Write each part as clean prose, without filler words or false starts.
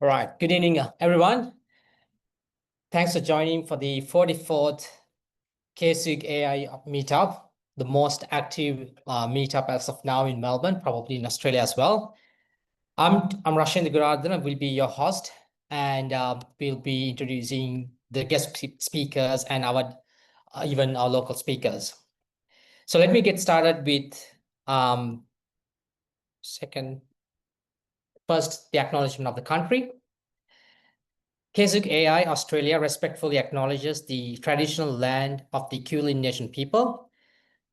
All right, good evening, everyone. Thanks for joining for the 44th KSUG.AI Meetup, the most active meetup as of now in Melbourne, probably in Australia as well. I'm Rashin Guradhan, and will be your host, and we'll be introducing the guest speakers and even our local speakers. So let me get started with first the acknowledgement of the country. KSUG.AI Australia respectfully acknowledges the traditional land of the Kulin Nation people.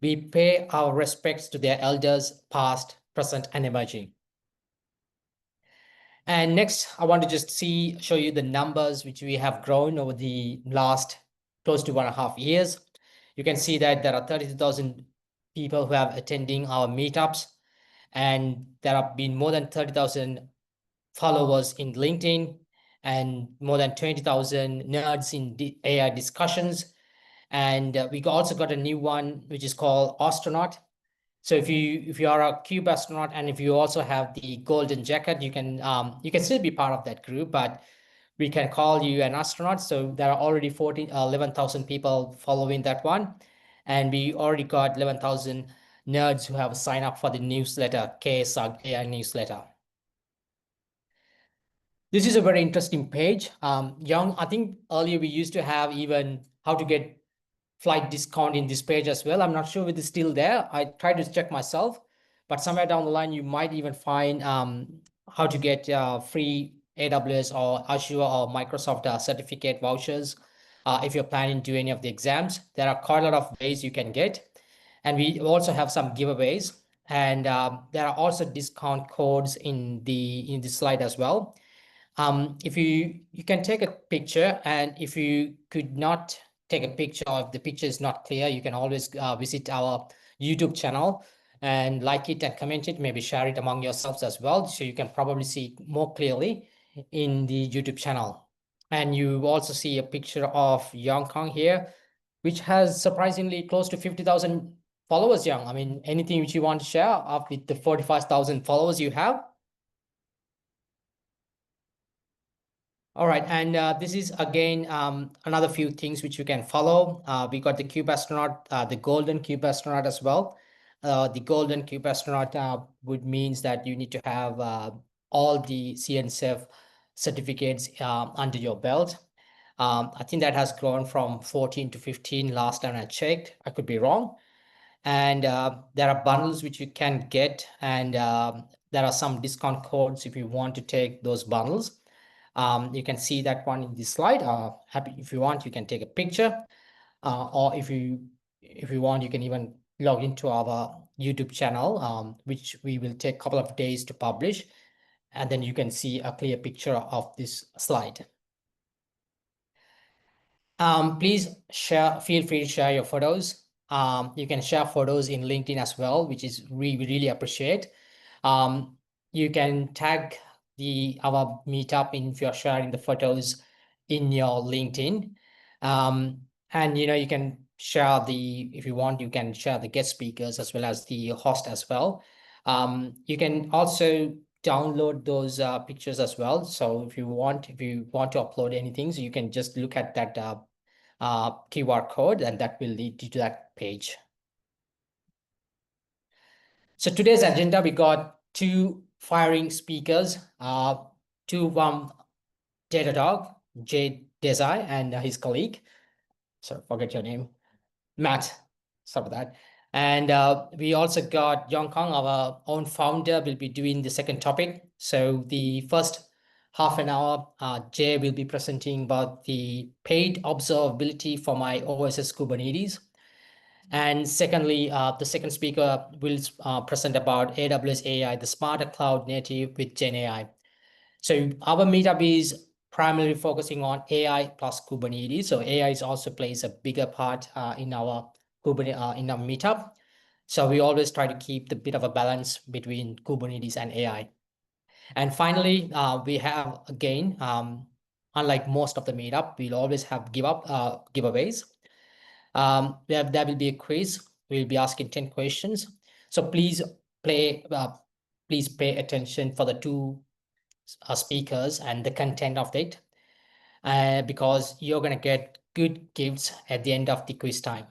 We pay our respects to their elders, past, present, and emerging. And next, I want to just show you the numbers which we have grown over the last close to 1.5 years. You can see that there are 32,000 people who have attending our meetups, and there have been more than 30,000 followers in LinkedIn, and more than 20,000 nerds in AI discussions. And we also got a new one, which is called Astronaut. So if you are a Cube astronaut, and if you also have the golden jacket, you can still be part of that group, but we can call you an astronaut. So there are already 11,000 people following that one. And we already got 11,000 nerds who have signed up for the newsletter, KSUG.AI newsletter. This is a very interesting page. I think earlier we used to have even how to get flight discount in this page as well. I'm not sure if it's still there. I tried to check myself, but somewhere down the line, you might even find how to get free AWS or Azure or Microsoft certificate vouchers if you're planning to do any of the exams. There are quite a lot of ways you can get. And we also have some giveaways. And there are also discount codes in the slide as well. If you can take a picture, and if you could not take a picture, or if the picture is not clear, you can always visit our YouTube channel and like it and comment it, maybe share it among yourselves as well, so you can probably see it more clearly in the YouTube channel. And you also see a picture of Yongkang here, which has surprisingly close to 50,000 followers. I mean, anything which you want to share with the 45,000 followers you have? All right, and this is again another few things which you can follow. We got the Cube astronaut, the golden Cube astronaut as well. The golden Cube astronaut would means that you need to have all the CNCF certificates under your belt. I think that has grown from 14 to 15 last time I checked. I could be wrong. And there are bundles which you can get, and there are some discount codes if you want to take those bundles. You can see that one in this slide. If you want, you can take a picture, or if you want, you can even log into our YouTube channel, which we will take a couple of days to publish, and then you can see a clear picture of this slide. Please feel free to share your photos. You can share photos in LinkedIn as well, which is we really appreciate. You can tag our meetup if you're sharing the photos in your LinkedIn. And you can share if you want, you can share the guest speakers as well as the host as well. You can also download those pictures as well. So if you want to upload anything, so you can just look at that QR code, and that will lead you to that page. So today's agenda, we got two firing speakers, two Datadog, Desai, and his colleague. Sorry, forget your name, Matt. Sorry for that. And we also got Yongkang, our own founder, will be doing the second topic. So the first half an hour, Jay will be presenting about the paid observability for my OSS Kubernetes. And secondly, the second speaker will present about AWS AI, the smarter cloud native with GenAI. So our meetup is primarily focusing on AI plus Kubernetes. So AI also plays a bigger part in our meetup. So we always try to keep the bit of a balance between Kubernetes and AI. And finally, we have, again, unlike most of the meetup, we'll always have giveaways. There will be a quiz. We'll be asking 10 questions. So please pay attention for the two speakers and the content of it, because you're going to get good gifts at the end of the quiz time.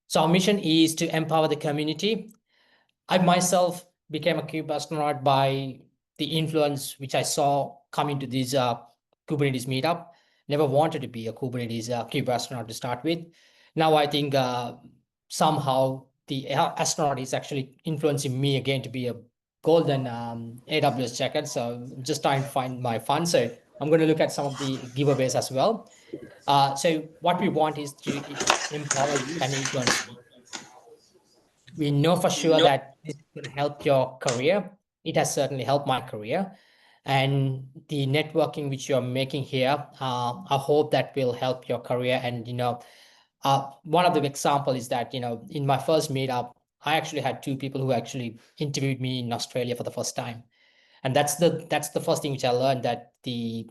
So our mission is to empower the community. I myself became a Cube astronaut by the influence which I saw coming to this Kubernetes meetup. Never wanted to be a Kubernetes Cube astronaut to start with. Now I think somehow the astronaut is actually influencing me again to be a golden AWS jacket. So I'm just trying to find my fun. So I'm going to look at some of the giveaways as well. So what we want is to empower you and influence you. We know for sure that this is going to help your career. It has certainly helped my career. And the networking which you're making here, I hope that will help your career. And, one of the example is that, in my first meetup, I actually had two people who actually interviewed me in Australia for the first time. And that's the first thing which I learned, that the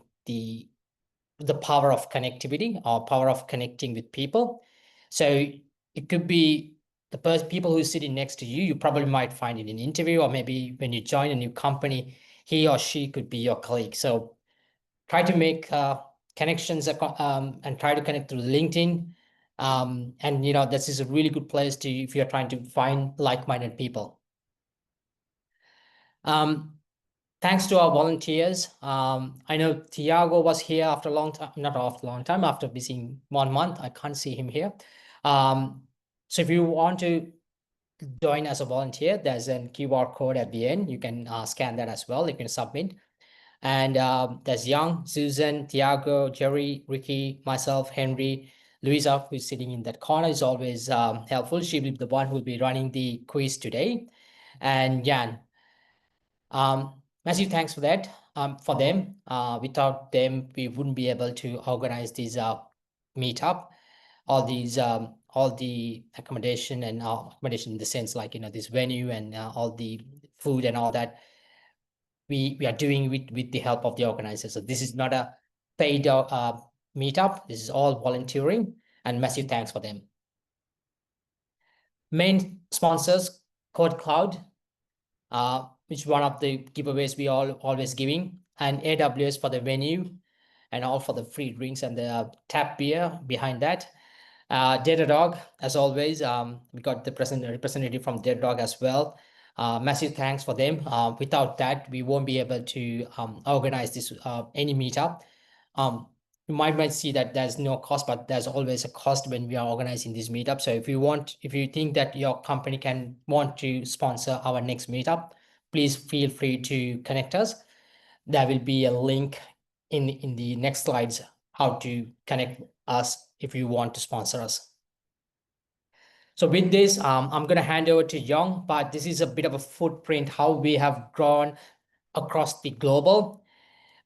power of connectivity, or power of connecting with people. So it could be the people who are sitting next to you, you probably might find in an interview, or maybe when you join a new company, he or she could be your colleague. So try to make connections, and try to connect through LinkedIn. And this is a really good place to, if you're trying to find like-minded people. Thanks to our volunteers. I know Tiago was here after a long time, not after a long time, after missing 1 month. I can't see him here. So if you want to join as a volunteer, there's a QR code at the end. You can scan that as well. You can submit. And there's Young, Susan, Tiago, Jerry, Ricky, myself, Henry, Louisa, who's sitting in that corner, is always helpful. She will be the one who will be running the quiz today. And Jan. Massive thanks for that. For them, without them, we wouldn't be able to organize these meetup, all the accommodation, and accommodation in the sense like, this venue and all the food and all that. We are doing with the help of the organizers. So this is not a paid meetup. This is all volunteering, and massive thanks for them. Main sponsors, Code Cloud, which is one of the giveaways we always giving, and AWS for the venue, and all for the free drinks and the tap beer behind that. Datadog, as always, we got the representative from Datadog as well. Massive thanks for them. Without that, we won't be able to organize this any meetup. You might see that there's no cost, but there's always a cost when we are organizing this meetup. So if you think that your company want to sponsor our next meetup, please feel free to connect us. There will be a link in the next slides how to connect us if you want to sponsor us. So with this, I'm going to hand over to Yong, but this is a bit of a footprint how we have grown across the global.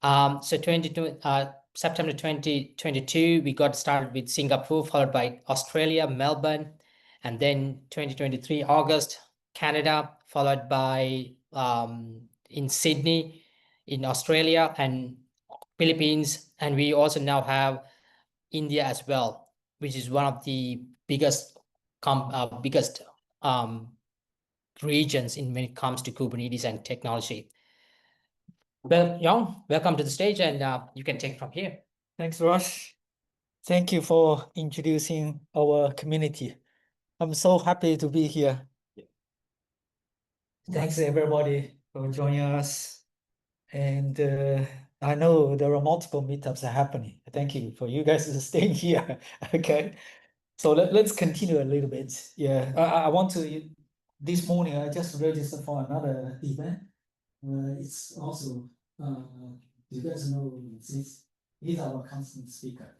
So September 2022, we got started with Singapore, followed by Australia, Melbourne, and then 2023, August, Canada, followed by in Sydney, in Australia, and Philippines. And we also now have India as well, which is one of the biggest regions when it comes to Kubernetes and technology. Well, Yong, welcome to the stage, and you can take it from here. Thanks, Rush. Thank you for introducing our community. I'm so happy to be here. Thanks everybody for joining us. And I know there are multiple meetups happening. Thank you for you guys staying here. Okay. So let's continue a little bit. Yeah, I want to, this morning I just registered for another event. It's also, you guys know, these are our constant speaker.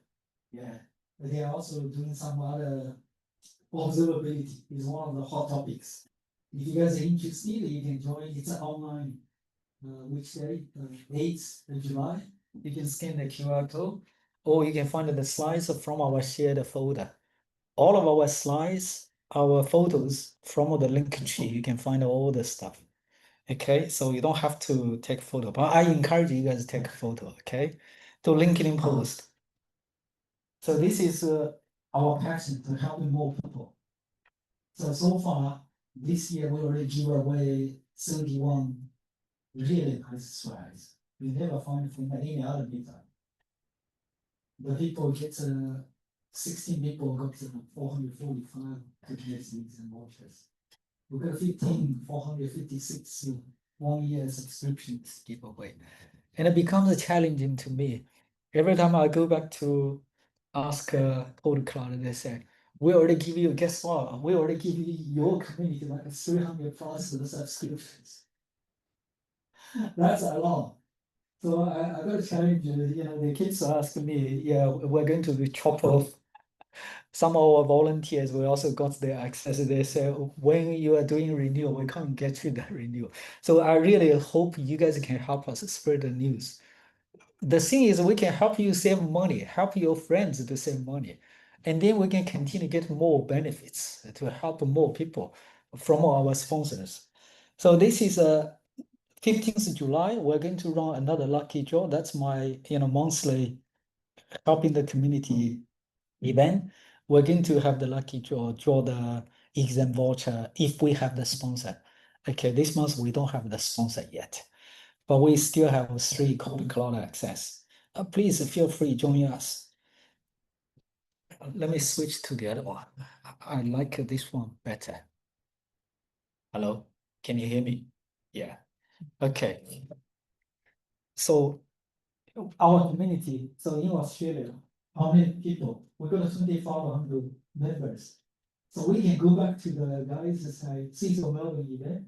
Yeah, they are also doing some other observability is one of the hot topics. If you guys are interested, you can join. It's online. Which day? 8th of July. You can scan the QR code, or you can find the slides from our shared folder. All of our slides, our photos from the link tree, you can find all the stuff. Okay, so you don't have to take a photo, but I encourage you guys to take a photo. Okay, to LinkedIn post. So this is our passion to helping more people. So far this year we already give away 31 really nice strides. We never find from any other meetup. The people get 16 people got 445 Kubernetes and vouchers. We got 456 1 year subscriptions giveaway. And it becomes challenging to me. Every time I go back to ask Code Cloud, they say, we already give you, guess what? We already give you your community like 300 plus subscriptions. That's a lot. So I got a challenge, the kids are asking me, yeah, we're going to chop off. Some of our volunteers, we also got their access. They say, when you are doing renewal, we can't get you the renewal. So I really hope you guys can help us spread the news. The thing is, we can help you save money, help your friends to save money. And then we can continue to get more benefits to help more people from our sponsors. So this is 15th July, we're going to run another lucky draw. That's my monthly helping the community event. We're going to have the lucky draw the exam voucher if we have the sponsor. Okay, this month we don't have the sponsor yet, but we still have 3 cloud access. Please feel free join us. Let me switch to the other one. I like this one better. Hello, can you hear me? Yeah. Okay. So our community, so in Australia, how many people? We got 2,500 members. So we can go back to the guys that say, seasonal Melbourne event.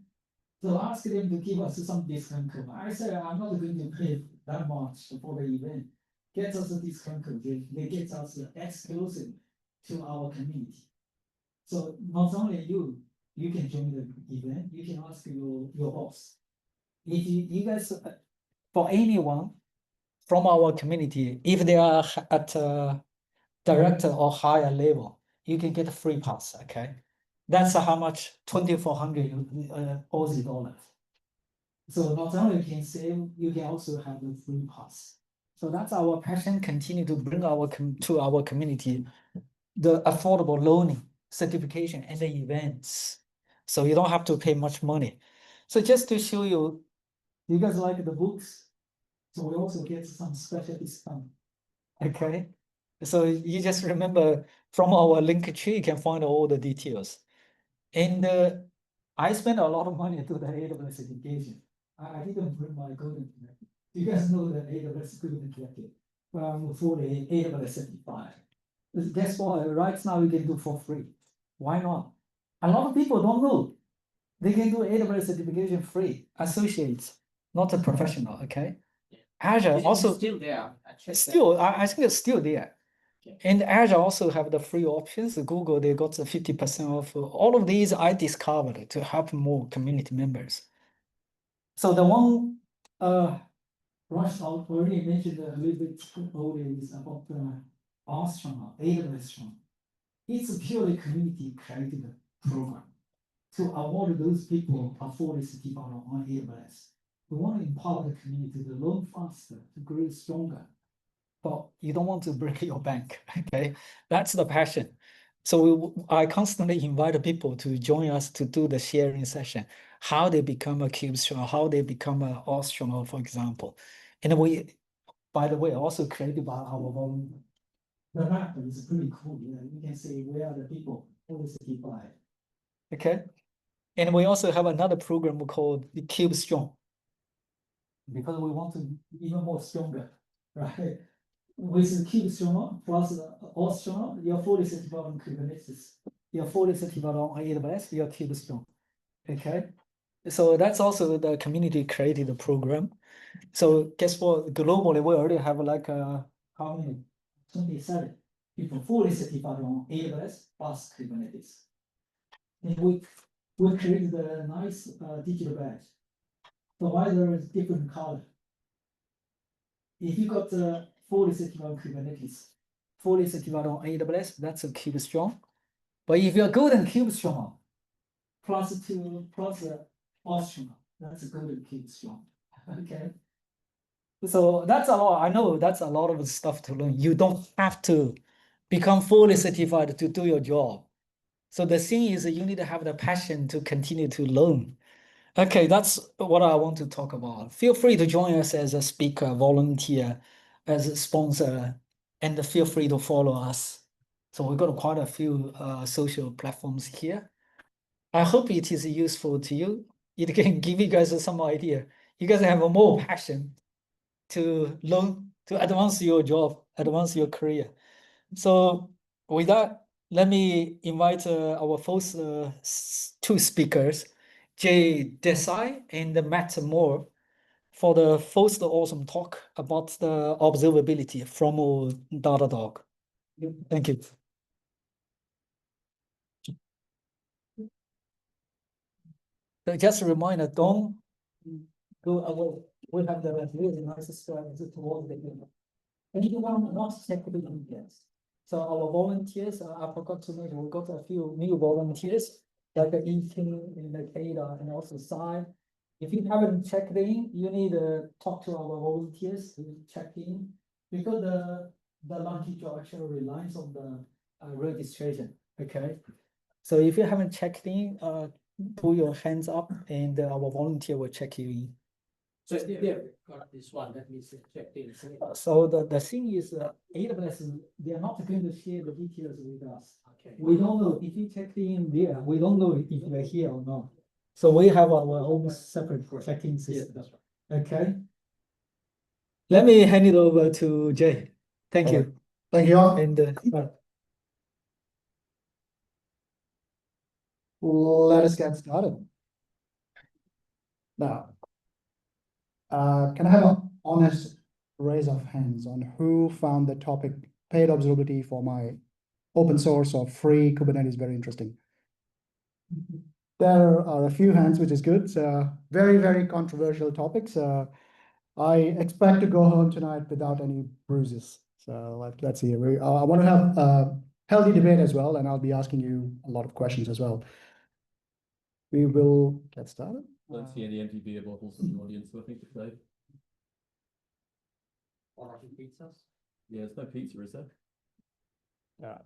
So ask them to give us some discount code. I said, I'm not going to pay that much for the event. Get us a discount code. They get us exclusive to our community. So not only you can join the event, you can ask your boss. If you guys, for anyone from our community, if they are at director or higher level, you can get a free pass, okay? That's how much? 2,400 Aussie dollars. So not only you can save, you can also have a free pass. So that's our passion, continue to bring to our community the affordable learning, certification, and the events. So you don't have to pay much money. So just to show you, you guys like the books? So we also get some special discount. Okay. So you just remember from our link tree, you can find all the details. And I spent a lot of money to the AWS certification. I didn't bring my golden jacket. You guys know the AWS golden jacket for the AWS certified. Guess what? Right now you can do for free. Why not? A lot of people don't know. They can do AWS certification free. Associates, not a professional, okay? Azure also still there. still, I think it's still there. Okay. And Azure also have the free options. Google, they got the 50% off. All of these I discovered to help more community members. So the one Rush already mentioned a little bit earlier is about the astronaut, AWS astronaut. It's a purely community created program to award those people a fully certified on AWS. We want to empower the community to learn faster, to grow stronger. But you don't want to break your bank, okay? That's the passion. So I constantly invite people to join us to do the sharing session, how they become a CubeStream, how they become an astronaut, for example. And we, by the way, also created by our volunteer. The map is pretty cool. Yeah, you can see where are the people fully certified. Okay. And we also have another program called the CubeStrong, because we want to be even more stronger, right? With CubeStrong plus the astronaut, you're fully certified on Kubernetes. You're fully certified on AWS, you're CubeStrong. Okay. So that's also the community created program. So guess what? Globally, we already have like how many? 27 people fully certified on AWS plus Kubernetes. And we created a nice digital badge. So why there is different color? If you got fully certified on Kubernetes, fully certified on AWS, that's a CubeStrong. But if you're golden CubeStrong, plus astronaut, that's a golden CubeStrong. Okay. So that's a lot. I know that's a lot of stuff to learn. You don't have to become fully certified to do your job. So the thing is, you need to have the passion to continue to learn. Okay, that's what I want to talk about. Feel free to join us as a speaker, volunteer, as a sponsor, and feel free to follow us. So we've got quite a few social platforms here. I hope it is useful to you. It can give you guys some idea. You guys have a more passion to learn, to advance your job, advance your career. So with that, let me invite our first two speakers, Desai and Matt Moore, for the first awesome talk about the observability from Datadog. Thank you. So just a reminder, don't go away. We have the really nice strategy towards the end. Anyone not technically yet. So our volunteers, I forgot to mention, we got a few new volunteers, like Ethan and Ada and also Sai. If you haven't checked in, you need to talk to our volunteers to check in, because the lucky draw actually relies on the registration. Okay. So if you haven't checked in, put your hands up and our volunteer will check you in. So yeah, got this one. Let me check this. So the thing is, AWS, they are not going to share the details with us. Okay. We don't know if you checked in there, we don't know if you're here or not. So we have our own separate checking system. That's right. Okay. Let me hand it over to Jay. Thank All you. right. Thank you all. And Let us get started. Now, can I have an honest raise of hands on who found the topic paid observability for my open source or free Kubernetes very interesting? There are a few hands, which is good. Very, very controversial topics. I expect to go home tonight without any bruises. So let's see. I want to have a healthy debate as well, and I'll be asking you a lot of questions as well. We will get started. Don't see any empty beer bottles in the audience, so I think it's safe. Or pizzas? Yeah, there's no pizza, is there?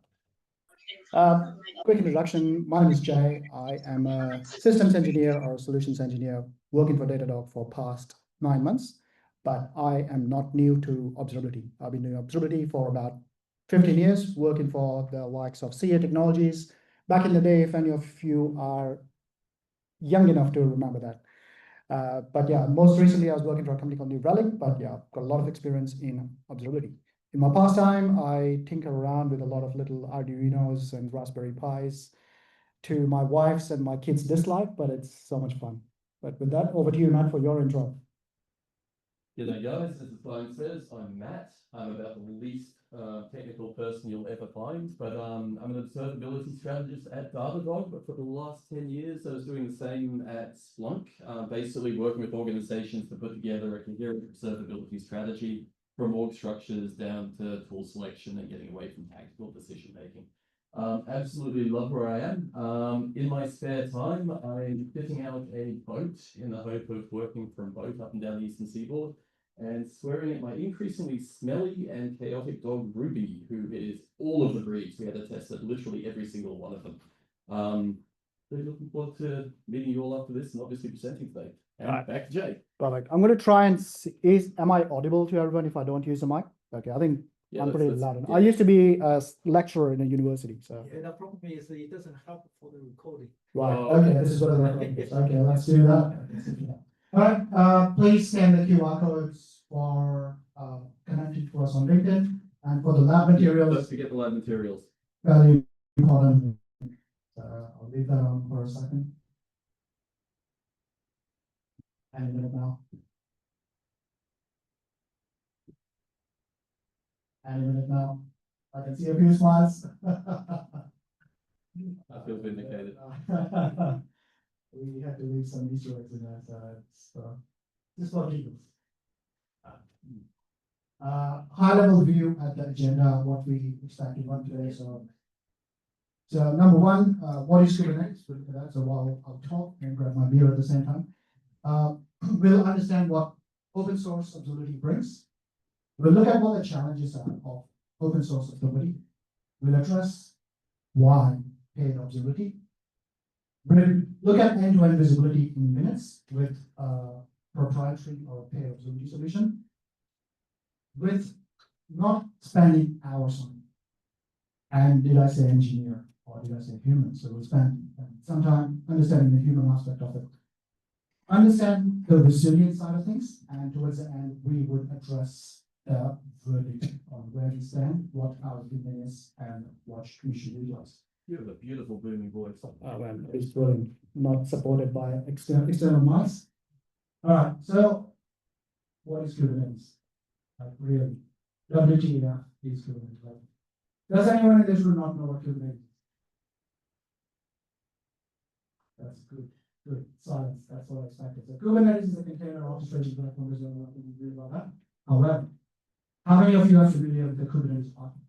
Quick introduction. My name is Jay. I am a systems engineer or solutions engineer working for Datadog for past 9 months, but I am not new to observability. I've been doing observability for about 15 years, working for the likes of CA Technologies. Back in the day, if any of you are young enough to remember that. But yeah, most recently I was working for a company called New Relic, but yeah, got a lot of experience in observability. In my pastime, I tinker around with a lot of little Arduinos and Raspberry Pis to my wife's and my kids' dislike, but it's so much fun. But with that, over to you, Matt, for your intro. G'day guys, as the phone says, I'm Matt. I'm about the least technical person you'll ever find, but I'm an observability strategist at Datadog, but for the last 10 years I was doing the same at Splunk, basically working with organizations to put together a coherent observability strategy from org structures down to tool selection and getting away from tactical decision making. Absolutely love where I am. In my spare time, I'm fitting out a boat in the hope of working from boat up and down the eastern seaboard and swearing at my increasingly smelly and chaotic dog Ruby, who is all of the breeds. We had to test literally every single one of them. So looking forward to meeting you all after this and obviously presenting today. And back to Jay. Perfect. I'm going to try and see, am I audible to everyone if I don't use the mic? Okay, I think Yeah, I'm pretty loud. yeah. I used to be a lecturer in a university, so. yeah, the problem is it doesn't help for the recording. Right. Oh, Okay, this is what the recording is. Okay, let's do that. All right. Please scan the QR codes for connecting to us on LinkedIn and for the lab Don't materials. forget the lab materials. Very important. I'll leave that on for a second. And a minute now. And a minute now. I can see a few smiles. I feel vindicated. We had to leave some Easter eggs in there, so it's just for giggles. High-level view at the agenda, what we expect to run today. So number one, what is Kubernetes? So I'll talk and grab my beer at the same time. We'll understand what open source observability brings. We'll look at what the challenges are of open source observability. We'll address why paid observability. We'll look at end-to-end visibility in minutes with proprietary or paid observability solution, with not spending hours on it. And did I say engineer or did I say human? So we'll spend some time understanding the human aspect of it. Understand the resilience side of things, and towards the end, we would address the verdict on where we stand, what our opinion is, and what we should utilize. You have a beautiful booming voice. Oh, well, it's brilliant. Not supported by external mics. All right, so what is Kubernetes? Like really, WTF is Kubernetes. Like, does anyone in this room not know what Kubernetes is? That's good. Good. Silence. That's what I expected. So Kubernetes is a container orchestration platform. There's nothing to read about that. However, how many of you are familiar with the Kubernetes architecture?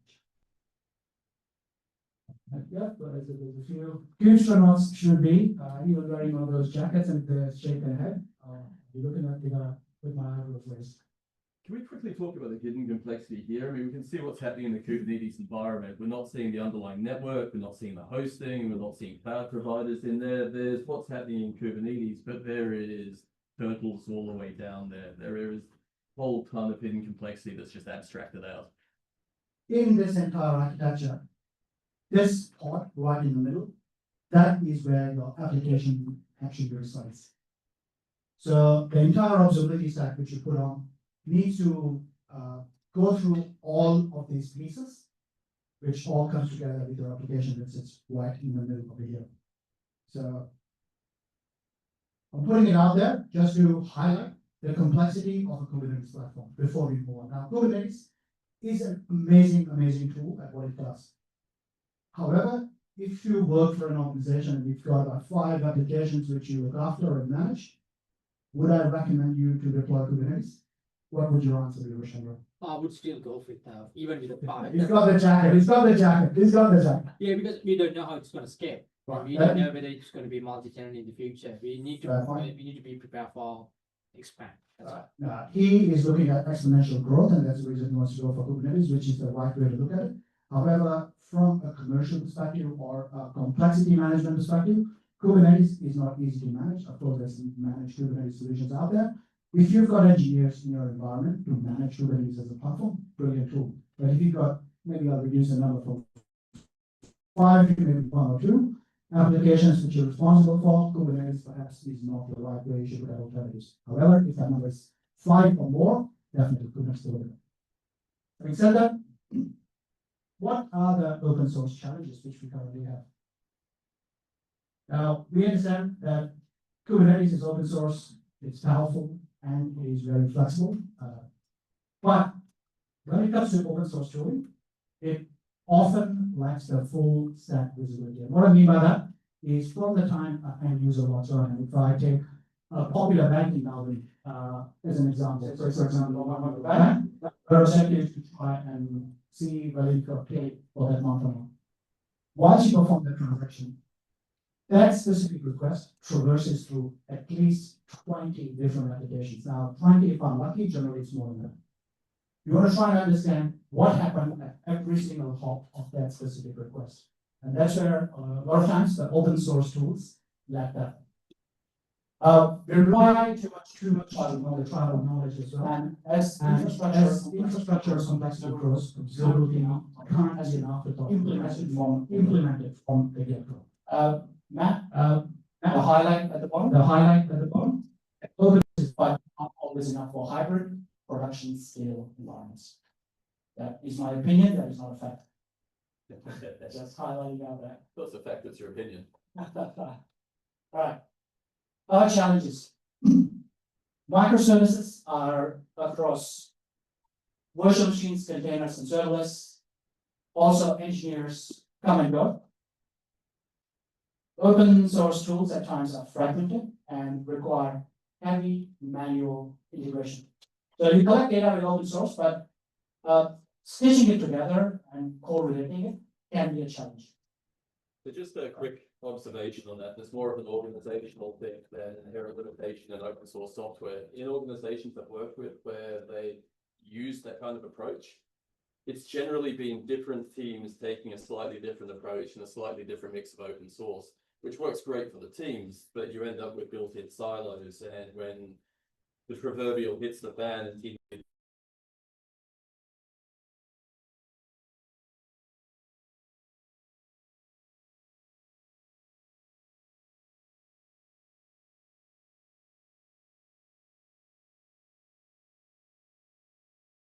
Yeah, but there's a few. Astronauts should be even wearing one of those jackets and they shake their head. You're looking at the with my eyebrows raised. Can we quickly talk about the hidden complexity here? I mean, we can see what's happening in the Kubernetes environment. We're not seeing the underlying network, we're not seeing the hosting, we're not seeing cloud providers in there. There's what's happening in Kubernetes, but there is turtles all the way down there. There is a whole ton of hidden complexity that's just abstracted out. In this entire architecture, this pod right in the middle, that is where your application actually resides. So the entire observability stack which you put on needs to go through all of these pieces, which all comes together with your application that sits right in the middle of the hill. So I'm putting it out there just to highlight the complexity of a Kubernetes platform before we move on. Now, Kubernetes is an amazing, amazing tool at what it does. However, if you work for an organization and you've got about 5 applications which you look after and manage, would I recommend you to deploy Kubernetes? What would your answer be, Roshandra? I would still go with even with the 5. He's got the jacket. He's got the jacket. He's got the jacket. Yeah, because we don't know how it's going to scale. Right. We don't know whether it's going to be multi-tenant in the future. We need to be prepared for expand. He is looking at exponential growth, and that's the reason he wants to go for Kubernetes, which is the right way to look at it. However, from a commercial perspective or a complexity management perspective, Kubernetes is not easy to manage. Of course, there's managed Kubernetes solutions out there. If you've got engineers in your environment to manage Kubernetes as a platform, brilliant tool. But if you've got, maybe I'll reduce the number from 5 to maybe 1 or 2 applications which you're responsible for, Kubernetes perhaps is not the right way. You should have alternatives. However, if that number is 5 or more, definitely Kubernetes will do. Having said that, what are the open source challenges which we currently have? Now, we understand that Kubernetes is open source, it's powerful, and it is very flexible. But when it comes to open source tooling, it often lacks the full stack visibility. And what I mean by that is from the time an end user logs on, and if I take a popular bank in Melbourne as an example, so for example, I want to bank, there are incentives to try and see whether you got paid for that month or not. Once you perform the transaction, that specific request traverses through at least 20 different applications. Now, 20, if I'm lucky, generally it's more than that. You want to try and understand what happened at every single hop of that specific request. And that's where a lot of times the open source tools lack that. We rely too much on the trial knowledge as well. And as infrastructure complexity grows, observability can't be enough to implement it from the get-go. Matt, the highlight at the bottom. Open is but not always enough for hybrid production scale environments. That is my opinion. That is not a fact. Just highlighting out that. That's a fact. That's your opinion. All right. Our challenges. Microservices are across virtual machines, containers, and serverless. Also, engineers come and go. Open source tools at times are fragmented and require heavy manual integration. So you collect data with open source, but stitching it together and correlating it can be a challenge. So just a quick observation on that. There's more of an organizational thing than an inherent limitation in open source software. In organizations that work with where they use that kind of approach, it's generally been different teams taking a slightly different approach and a slightly different mix of open source. which works great for the teams, but you end up with built-in silos, and when the proverbial hits the fan and teams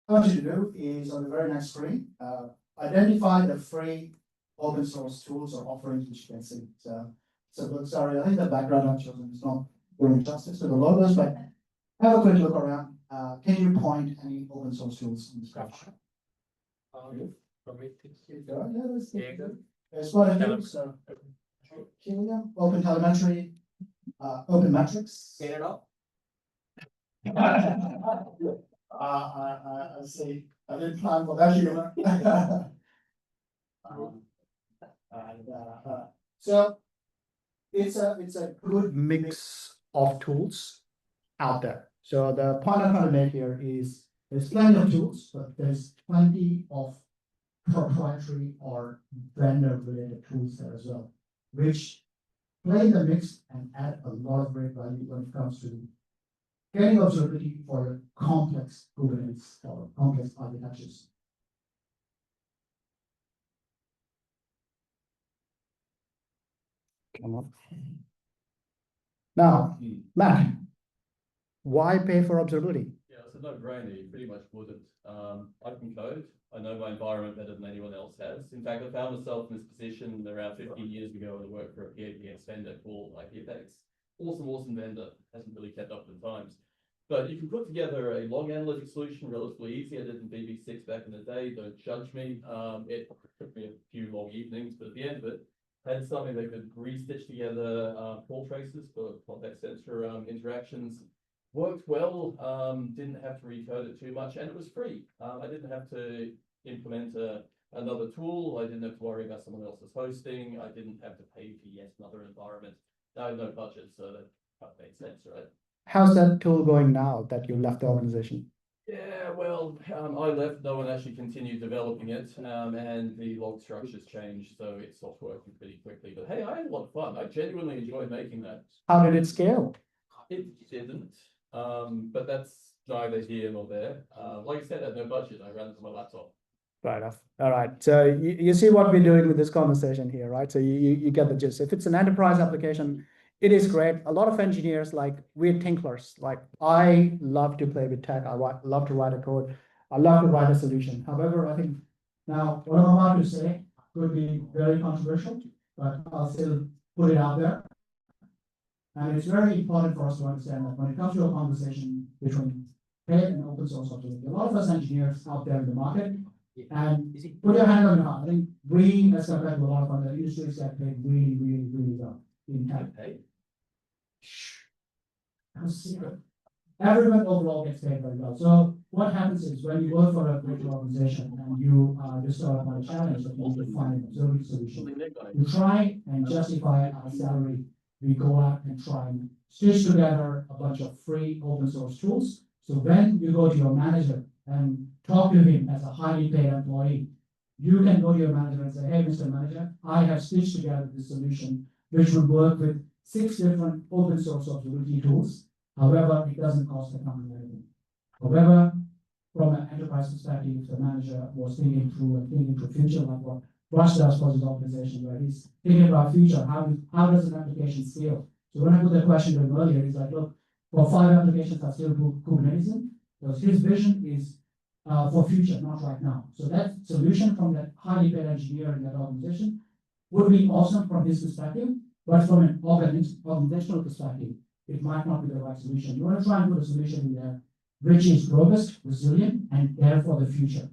What I want you to do is on the very next screen, identify the free open source tools or offerings which you can see. So sorry, I think the background I've chosen is not doing justice to the logos, but have a quick look around. Can you point any open source tools in this graph? There's quite a few. So Helium, Open Telemetry, Open Metrics. Get it up. I see. I didn't plan for that humor. So it's a good mix of tools out there. So the point I'm trying to make here is there's plenty of tools, but there's plenty of proprietary or vendor-related tools there as well, which play in the mix and add a lot of great value when it comes to getting observability for complex Kubernetes or complex architectures. Come on. Now, Matt, why pay for observability? Yeah, it's a no-brainer. You pretty much wouldn't. I can code. I know my environment better than anyone else has. In fact, I found myself in this position around 15 years ago when I worked for a PAPX vendor called IPFX. Awesome vendor. Hasn't really kept up with the times. But you can put together a log analytics solution relatively easy. I did in VB6 back in the day. Don't judge me. It took me a few long evenings, but at the end of it, had something that could re-stitch together call traces for contact center interactions. Worked well, didn't have to recode it too much, and it was free. I didn't have to implement another tool. I didn't have to worry about someone else's hosting. I didn't have to pay for yet another environment. I had no budget, so that made sense, right? How's that tool going now that you left the organization? Yeah, well, I left, no one actually continued developing it, and the log structures changed, so it stopped working pretty quickly. But hey, I had a lot of fun. I genuinely enjoyed making that. How did it scale? It didn't, but that's neither here nor there. Like I said, I had no budget. I ran it on my laptop. Right off. All right. So you see what we're doing with this conversation here, right? So you get the gist. If it's an enterprise application, it is great. A lot of engineers, like we're tinklers. Like I love to play with tech. I love to write a code. I love to write a solution. However, I think now what I'm about to say could be very controversial, but I'll still put it out there. And it's very important for us to understand that when it comes to a conversation between paid and open source observability, a lot of us engineers out there in the market, and put your hand on your heart. I think we, as compared to a lot of other industries, get paid really, really, really well in tech. Everyone overall gets paid very well. So what happens is when you work for a greater organization and you discover about a challenge that you need to find an observability solution, you try and justify our salary. We go out and try and stitch together a bunch of free open source tools. So when you go to your manager and talk to him as a highly paid employee, you can go to your manager and say, hey, Mr. Manager, I have stitched together this solution, which would work with 6 different open source observability tools. However, it doesn't cost the company anything. However, from an enterprise perspective, the manager was thinking through future, like what Rush does for his organization, where he's thinking about future, how does an application scale? So when I put that question to him earlier, he's like, look, for 5 applications that still do Kubernetes, because his vision is for future, not right now. So that solution from that highly paid engineer in that organization would be awesome from his perspective, but from an organizational perspective, it might not be the right solution. You want to try and put a solution in there which is robust, resilient, and there for the future.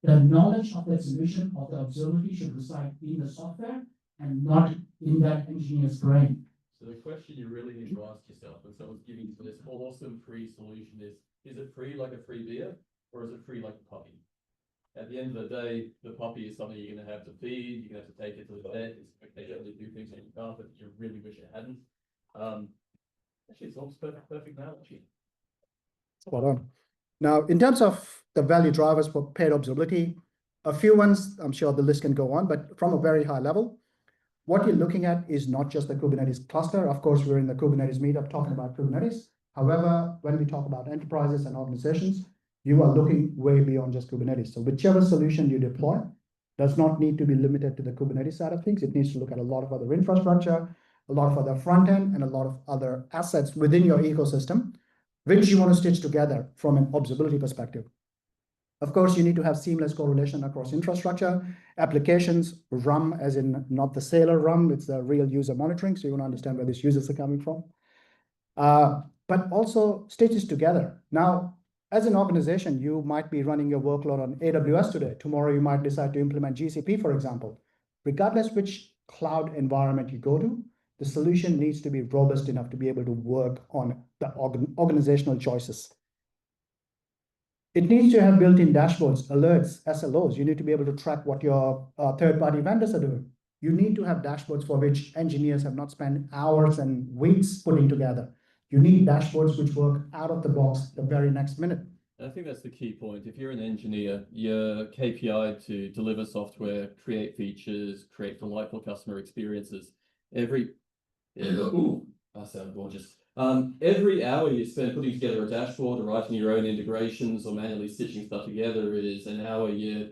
The knowledge of that solution of the observability should reside in the software and not in that engineer's brain. So the question you really need to ask yourself when someone's giving you this awesome free solution is it free like a free beer, or is it free like a puppy? At the end of the day, the puppy is something you're going to have to feed, you're going to have to take it to the vet, it's occasionally do things on your carpet that you really wish it hadn't. Actually, it's almost perfect analogy. Spot on. Now, in terms of the value drivers for paid observability, a few ones, I'm sure the list can go on, but from a very high level, what you're looking at is not just the Kubernetes cluster. Of course, we're in the Kubernetes Meetup talking about Kubernetes. However, when we talk about enterprises and organizations, you are looking way beyond just Kubernetes. So whichever solution you deploy does not need to be limited to the Kubernetes side of things. It needs to look at a lot of other infrastructure, a lot of other front end, and a lot of other assets within your ecosystem, which you want to stitch together from an observability perspective. Of course, you need to have seamless correlation across infrastructure, applications, RUM, as in not the Sailor RUM, it's the real user monitoring. So you want to understand where these users are coming from. But also stitches together. Now, as an organization, you might be running your workload on AWS today. Tomorrow, you might decide to implement GCP, for example. Regardless which cloud environment you go to, the solution needs to be robust enough to be able to work on the organizational choices. It needs to have built-in dashboards, alerts, SLOs. You need to be able to track what your third-party vendors are doing. You need to have dashboards for which engineers have not spent hours and weeks putting together. You need dashboards which work out of the box the very next minute. I think that's the key point. If you're an engineer, your KPI to deliver software, create features, create delightful customer experiences, I sound gorgeous. Every hour you spend putting together a dashboard or writing your own integrations or manually stitching stuff together is an hour you're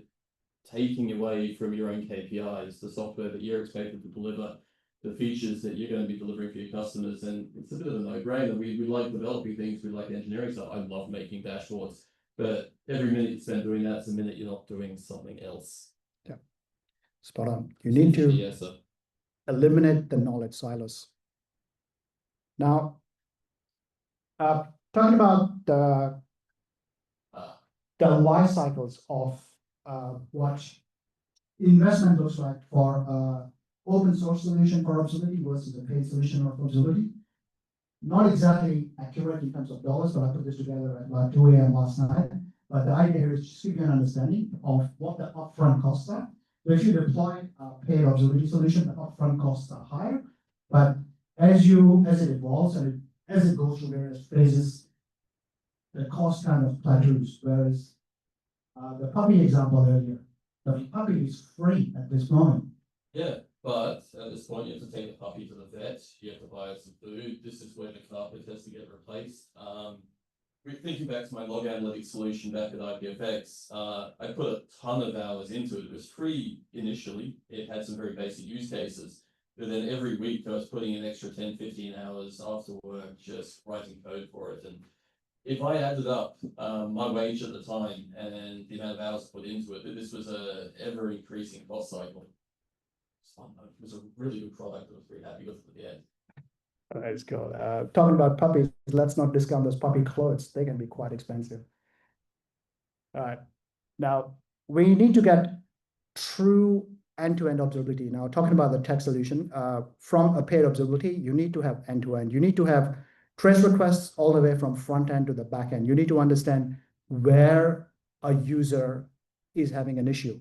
taking away from your own KPIs, the software that you're expected to deliver, the features that you're going to be delivering for your customers. And it's a bit of a no-brainer. We like developing things, we like engineering stuff. I love making dashboards, but every minute you spend doing that's a minute you're not doing something else. Yeah, spot on. You need to eliminate the knowledge silos. Now, talking about the life cycles of what investment looks like for open source solution for observability versus a paid solution of observability. Not exactly accurate in terms of dollars, but I put this together at about 2 a.m. last night. But the idea here is just to give you an understanding of what the upfront costs are. So if you deploy a paid observability solution, the upfront costs are higher. But as it evolves and as it goes through various phases, the cost kind of plateaus. Whereas the puppy example earlier, the puppy is free at this moment. Yeah, but at this point you have to take the puppy to the vet, you have to buy it some food. This is where the carpet has to get replaced. Thinking back to my log analytics solution back at IPFX, I put a ton of hours into it. It was free initially. It had some very basic use cases. But then every week I was putting an extra 10, 15 hours after work just writing code for it. And if I added up my wage at the time and the amount of hours put into it, this was a ever increasing cost cycle. It was a really good product. I was very happy with it at the end. Let's go. Talking about puppies, let's not discount those puppy clothes. They can be quite expensive. All right. Now, we need to get true end-to-end observability. Now, talking about the tech solution, from a paid observability, you need to have end-to-end. You need to have trace requests all the way from front end to the back end. You need to understand where a user is having an issue.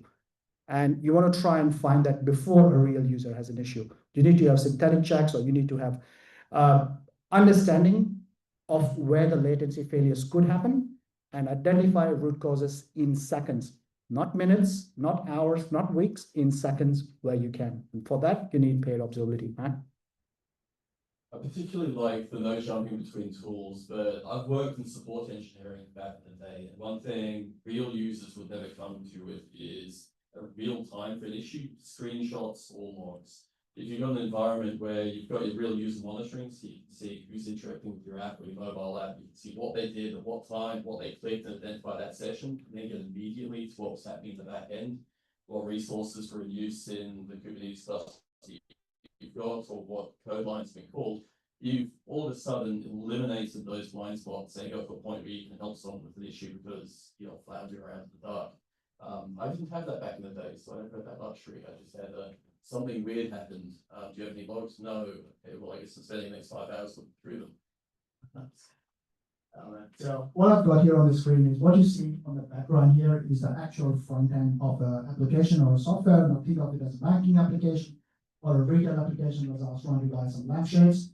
And you want to try and find that before a real user has an issue. You need to have synthetic checks, or you need to have understanding of where the latency failures could happen and identify root causes in seconds, not minutes, not hours, not weeks, in seconds where you can. And for that, you need paid observability, right? I particularly like the no jumping between tools, but I've worked in support engineering back in the day. And one thing real users would never come to you with is a real time for an issue, screenshots or logs. If you've got an environment where you've got your real user monitoring, so you can see who's interacting with your app or your mobile app, you can see what they did at what time, what they clicked, and identify that session, and then get immediately to what was happening in the back end, what resources were in use in the Kubernetes cluster you've got, or what code line's been called. You've all of a sudden eliminated those blind spots and got to a point where you can help someone with an issue because you're not floundering around in the dark. I didn't have that back in the day, so I don't have that luxury. I just had something weird happened. Do you have any logs? No. Okay, well, I guess I'm spending the next 5 hours looking through them. So what I've got here on the screen is what you see on the background here is the actual front end of an application or a software. Now think of it as a banking application or a retail application, as I was trying to buy some lampshades.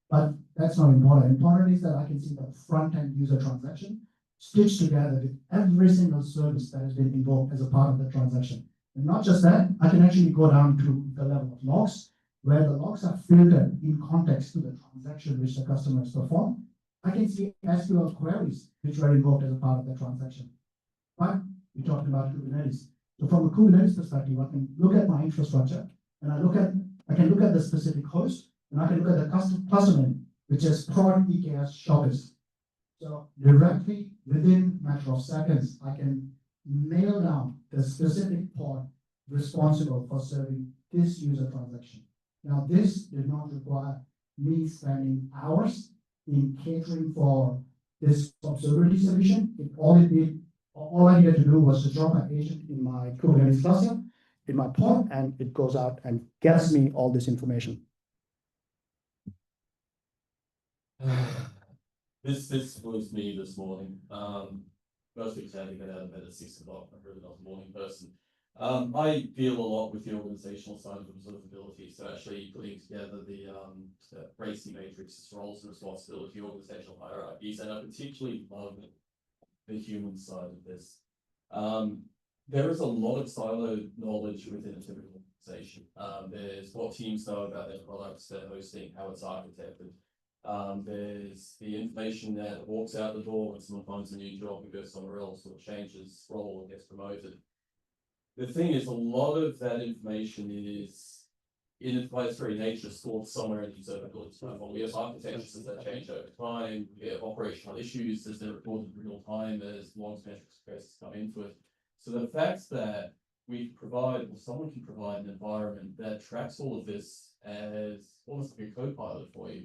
But that's not important. Important is that I can see the front end user transaction stitched together with every single service that has been involved as a part of the transaction. And not just that, I can actually go down to the level of logs. where the logs are filtered in context to the transaction which the customer has performed. I can see SQL queries which were invoked as a part of the transaction. Right? We're talking about Kubernetes. So from a Kubernetes perspective, I can look at my infrastructure and I can look at the specific host and I can look at the cluster name, which is prod EKS shoppers. So directly within a matter of seconds, I can nail down the specific pod responsible for serving this user transaction. Now, this did not require me spending hours in catering for this observability solution. All I needed to do was to drop my agent in my Kubernetes cluster, in my pod, and it goes out and gets me all this information. This was me this morning. Most weeks I had to get out of bed at 6 o'clock. I'm really not a morning person. I deal a lot with the organizational side of observability, so actually putting together the RACI matrix, roles and responsibility, organizational hierarchies, and I particularly love the human side of this. There is a lot of siloed knowledge within a typical organization. There's what teams know about their products, their hosting, how it's architected. There's the information that walks out the door when someone finds a new job and goes somewhere else or changes role or gets promoted. The thing is, a lot of that information is, in its very nature, stored somewhere in the observability platform. We have architectures that change over time. We have operational issues as they're recorded in real time as logs, metrics, requests come into it. So the fact that we provide, or someone can provide an environment that tracks all of this as almost like a co-pilot for you,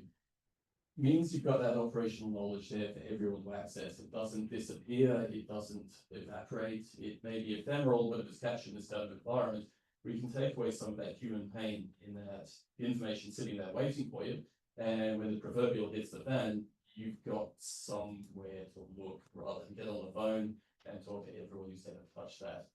means you've got that operational knowledge there for everyone to access. It doesn't disappear, it doesn't evaporate, it may be ephemeral, but if it's captured in this kind of environment, we can take away some of that human pain in that information sitting there waiting for you. And when the proverbial hits the fan, you've got somewhere to look rather than get on the phone and talk to everyone who's ever touched that.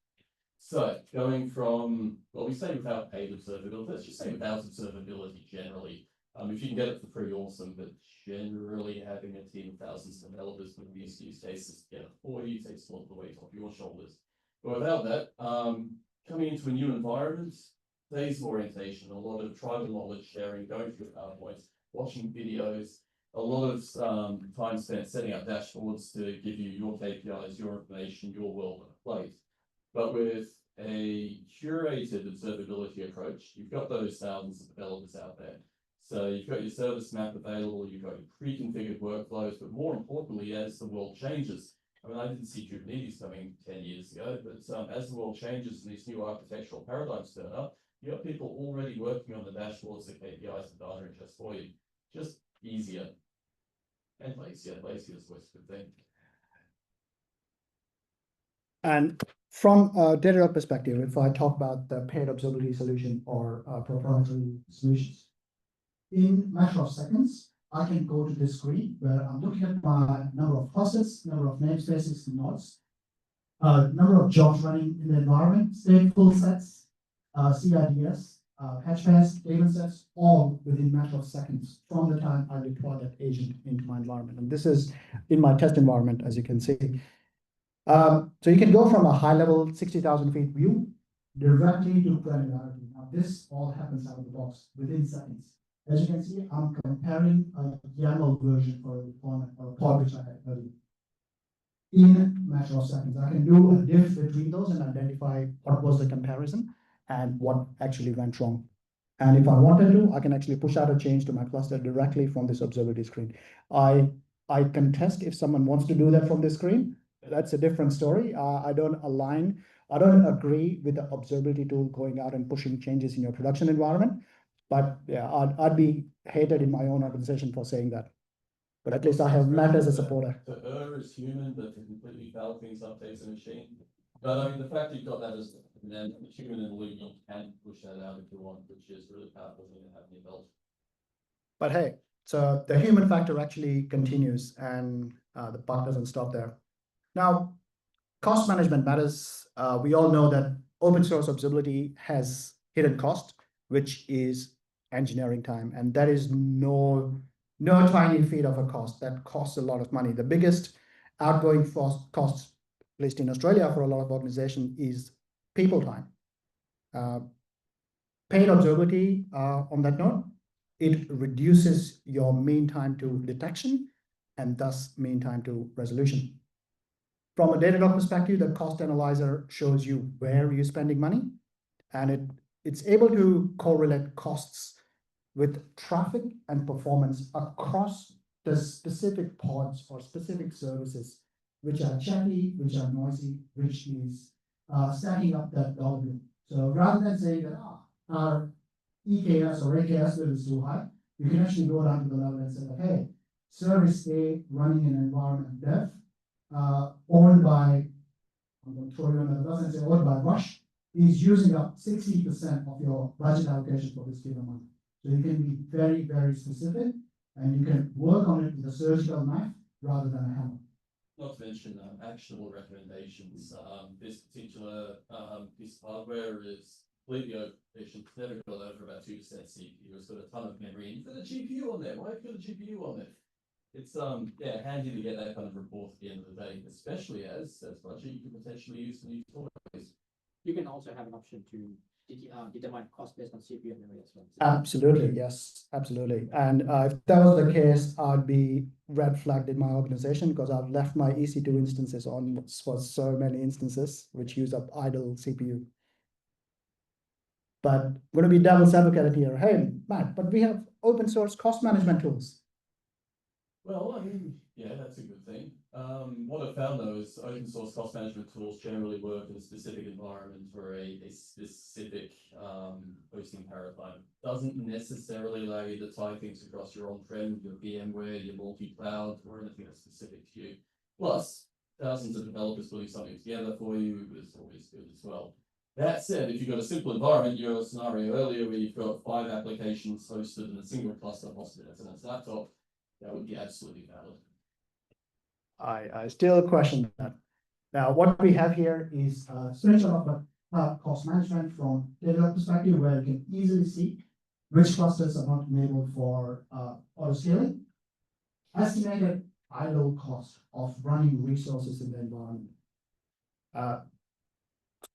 So going from, well, we say without paid observability, let's just say without observability generally. If you can get it for free, awesome, but generally having a team of thousands of developers with these use cases to get it for you takes a lot of the weight off your shoulders. But without that, coming into a new environment, days of orientation, a lot of tribal knowledge sharing, going through PowerPoints, watching videos, a lot of time spent setting up dashboards to give you your KPIs, your information, your world on a plate. But with a curated observability approach, you've got those thousands of developers out there. So you've got your service map available, you've got your pre-configured workflows, but more importantly, as the world changes, I mean, I didn't see Kubernetes coming 10 years ago, but as the world changes and these new architectural paradigms turn up, you have people already working on the dashboards, the KPIs, the data ingest for you. Just easier and lazier. Lazier is always a good thing. And from a Datadog perspective, if I talk about the paid observability solution or proprietary solutions, in a matter of seconds, I can go to this screen where I'm looking at my number of clusters, number of namespaces, nodes, number of jobs running in the environment, stateful sets, CIDS, patch pairs, daemon sets, all within a matter of seconds from the time I deploy that agent into my environment. And this is in my test environment, as you can see. So you can go from a high-level 60,000 feet view directly to granularity. Now, this all happens out of the box within seconds. As you can see, I'm comparing a YAML version for a deployment or a pod which I had earlier. In a matter of seconds, I can do a diff between those and identify what was the comparison and what actually went wrong. And if I wanted to, I can actually push out a change to my cluster directly from this observability screen. I contest if someone wants to do that from this screen. That's a different story. I don't agree with the observability tool going out and pushing changes in your production environment. But yeah, I'd be hated in my own organization for saying that. But at least I have Matt as a supporter. To err is human, but to completely foul things up takes a machine. But I mean, the fact you've got that as a human in the loop, you can push that out if you want, which is really powerful thing to have in your belt. But hey, so the human factor actually continues and the buck doesn't stop there. Now, cost management matters. We all know that open source observability has hidden cost, which is engineering time. And that is no tiny feat of a cost. That costs a lot of money. The biggest outgoing costs, at least in Australia for a lot of organizations, is people time. paid observability, on that note, it reduces your mean time to detection and thus mean time to resolution. From a Datadog perspective, the cost analyzer shows you where you're spending money, and it's able to correlate costs with traffic and performance across the specific pods or specific services, which are chatty, which are noisy, which is stacking up that dollar bill. So rather than saying that our EKS or AKS bill is too high, you can actually go down to the level and say that, hey, service A running an environment dev, owned by, I'm going to throw you under the bus and say owned by Rush, is using up 60% of your budget allocation for this given month. So you can be very, very specific, and you can work on it with a surgical knife rather than a hammer. Not to mention actionable recommendations. This particular piece of hardware is completely overefficient. It's never got over about 2% CPU. It's got a ton of memory. And you've got a GPU on there. Why have you got a GPU on there? It's handy to get that kind of report at the end of the day, especially as budget you can potentially use for new toys. You can also have an option to determine cost based on CPU and memory as well. Absolutely, yes, absolutely. And if that was the case, I'd be red flagged in my organization because I've left my EC2 instances on for so many instances which use up idle CPU. But I'm going to be devil's advocate here. Hey, Matt, but we have open source cost management tools. Well, I mean, yeah, that's a good thing. What I've found though is open source cost management tools generally work in a specific environment or a specific hosting paradigm. Doesn't necessarily allow you to tie things across your on-prem, your VMware, your multi-cloud, or anything that's specific to you. Plus, thousands of developers putting something together for you is always good as well. That said, if you've got a simple environment, your scenario earlier where you've got 5 applications hosted in a single cluster hosted as a laptop, that would be absolutely valid. I still question that. Now, what we have here is a screenshot of cost management from data perspective, where you can easily see which clusters are not enabled for auto scaling. Estimated idle cost of running resources in the environment.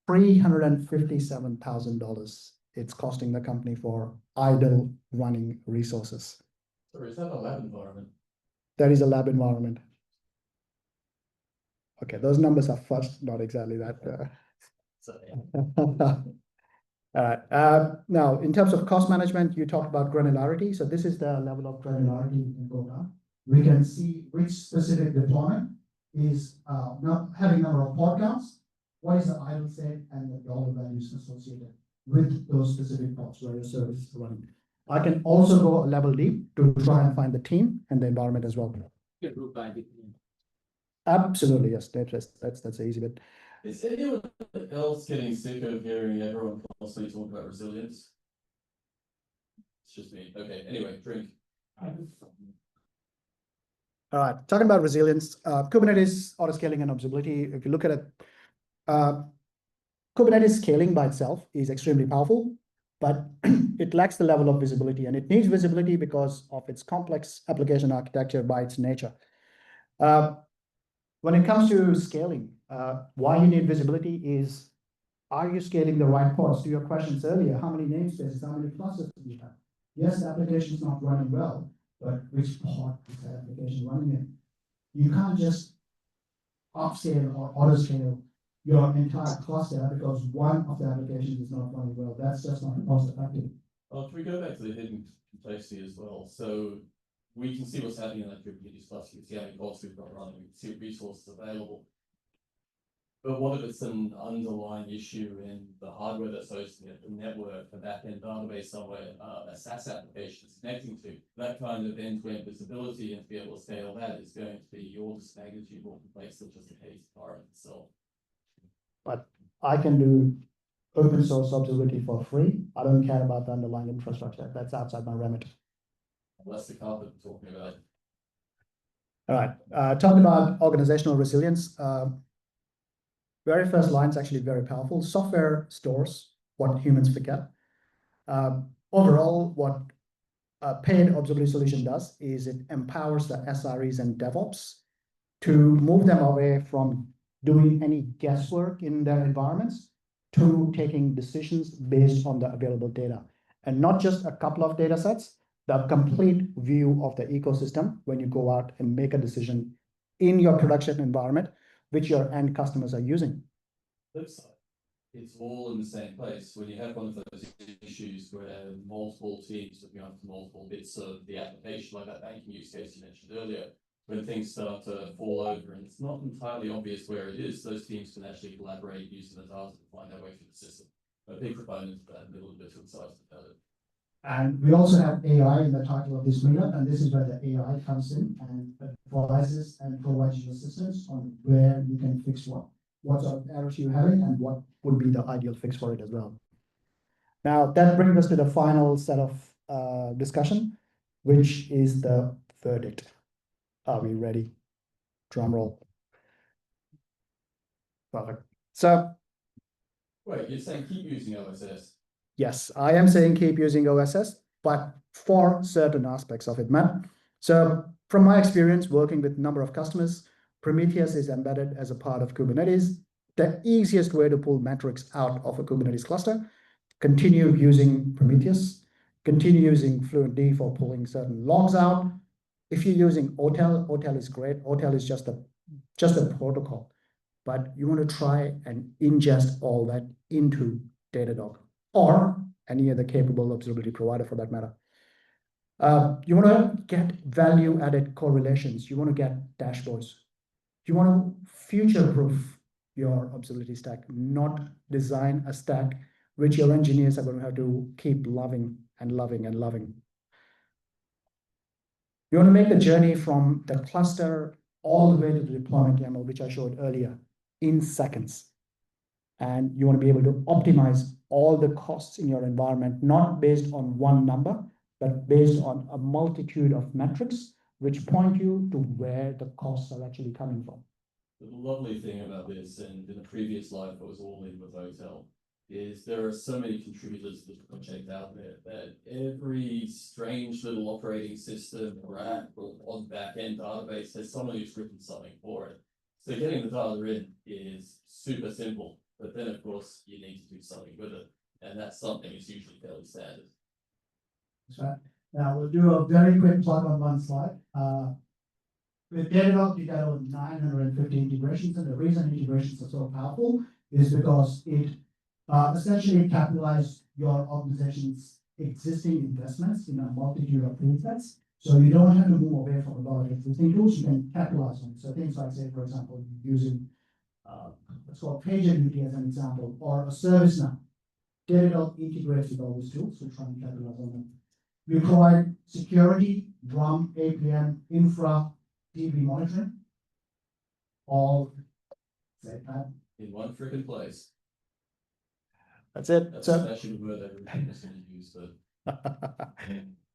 $357,000 it's costing the company for idle running resources. So is that a lab environment? That is a lab environment. Okay, those numbers are fudged, not exactly that. So, Now, in terms of cost management, you talked about granularity. So this is the level of granularity we can go down. We can see which specific deployment is not having number of pod counts, what is the idle state, and the dollar values associated with those specific pods where your service is running. I can also go a level deep to try and find the team and the environment as well. You group by the Absolutely, yes. That's an easy bit. is anyone else getting sick of hearing everyone constantly talk about resilience? It's just me. Okay, anyway, drink. All right, talking about resilience, Kubernetes autoscaling and observability. If you look at it, Kubernetes scaling by itself is extremely powerful, but it lacks the level of visibility, and it needs visibility because of its complex application architecture by its nature. When it comes to scaling, why you need visibility is, are you scaling the right pods? To your questions earlier, how many namespaces, how many clusters do you have? Yes, the application is not running well, but which pod is that application running in? You can't just upscale or autoscale your entire cluster because one of the applications is not running well. That's just not cost effective. Well, can we go back to the hidden complexity as well? So we can see what's happening in that Kubernetes cluster. We can see how many pods we've got running. We can see resources available. But what if it's an underlying issue in the hardware that's hosting it, the network, the backend database somewhere, a SaaS application is connecting to? That kind of end-to-end visibility and to be able to scale that is going to be orders of magnitude more complex than just the case environment itself. But I can do open source observability for free. I don't care about the underlying infrastructure. That's outside my remit. Well, that's the carpet we're talking about. All right, talking about organizational resilience. Very first line is actually very powerful. Software stores what humans forget. Overall, what a paid observability solution does is it empowers the SREs and DevOps to move them away from doing any guesswork in their environments to taking decisions based on the available data. and not just a couple of data sets, the complete view of the ecosystem when you go out and make a decision in your production environment, which your end customers are using. Flip side, it's all in the same place. When you have one of those issues where multiple teams looking after multiple bits of the application, like that banking use case you mentioned earlier, when things start to fall over and it's not entirely obvious where it is, those teams can actually collaborate using the data to find their way through the system. A big proponent of that, and a little bit too excited about it. And we also have AI in the title of this meetup, and this is where the AI comes in and advises and provides you assistance on where you can fix what sort of errors you're having, and what would be the ideal fix for it as well. Now, that brings us to the final set of discussion, which is the verdict. Are we ready? Drum roll. Perfect. So, Wait, you're saying keep using OSS? yes, I am saying keep using OSS, but for certain aspects of it, Matt. So from my experience working with a number of customers, Prometheus is embedded as a part of Kubernetes. The easiest way to pull metrics out of a Kubernetes cluster, continue using Prometheus, continue using Fluentd for pulling certain logs out. If you're using OTel, OTel is great. OTel is just a protocol, but you want to try and ingest all that into Datadog or any other capable observability provider for that matter. You want to get value-added correlations. You want to get dashboards. You want to future-proof your observability stack, not design a stack which your engineers are going to have to keep loving and loving and loving. You want to make the journey from the cluster all the way to the deployment YAML, which I showed earlier, in seconds. And you want to be able to optimize all the costs in your environment, not based on one number, but based on a multitude of metrics, which point you to where the costs are actually coming from. The lovely thing about this, and in a previous life I was all in with OTel, is there are so many contributors to the project out there that every strange little operating system or app or on back-end database has someone who's written something for it. So getting the data in is super simple, but then of course you need to do something with it, and that's something is usually fairly standard. That's right. Now we'll do a very quick plug on one slide. With Datadog, you got over 950 integrations, and the reason integrations are so powerful is because it essentially capitalizes your organization's existing investments in a multitude of tool sets. So you don't have to move away from a lot of existing tools, you can capitalize on it. So things like, say, for example, using let's call PagerDuty as an example, or a ServiceNow. Datadog integrates with all these tools, so try and capitalize on them. We provide security, drum, APM, infra, DB monitoring, all In one freaking place. That's it. That's So, especially the word everyone's going to use, but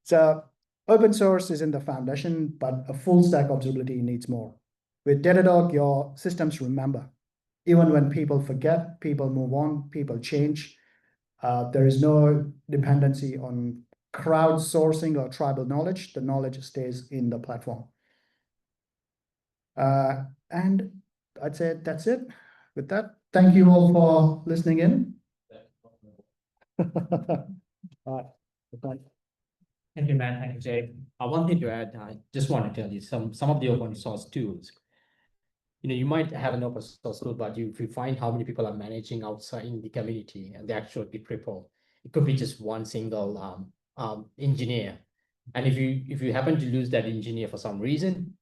so open source is in the foundation, but a full stack observability needs more. With Datadog, your systems remember. Even when people forget, people move on, people change. There is no dependency on crowdsourcing or tribal knowledge. The knowledge stays in the platform. And I'd say that's it. With that, thank you all for listening in. All right. Bye. Thank you, man. Thank you, Jay. One thing to add, I just want to tell you some of the open source tools. You might have an open source tool, but if you find how many people are managing outside in the community and the actual Git repo, it could be just one single engineer. And if you happen to lose that engineer for some reason,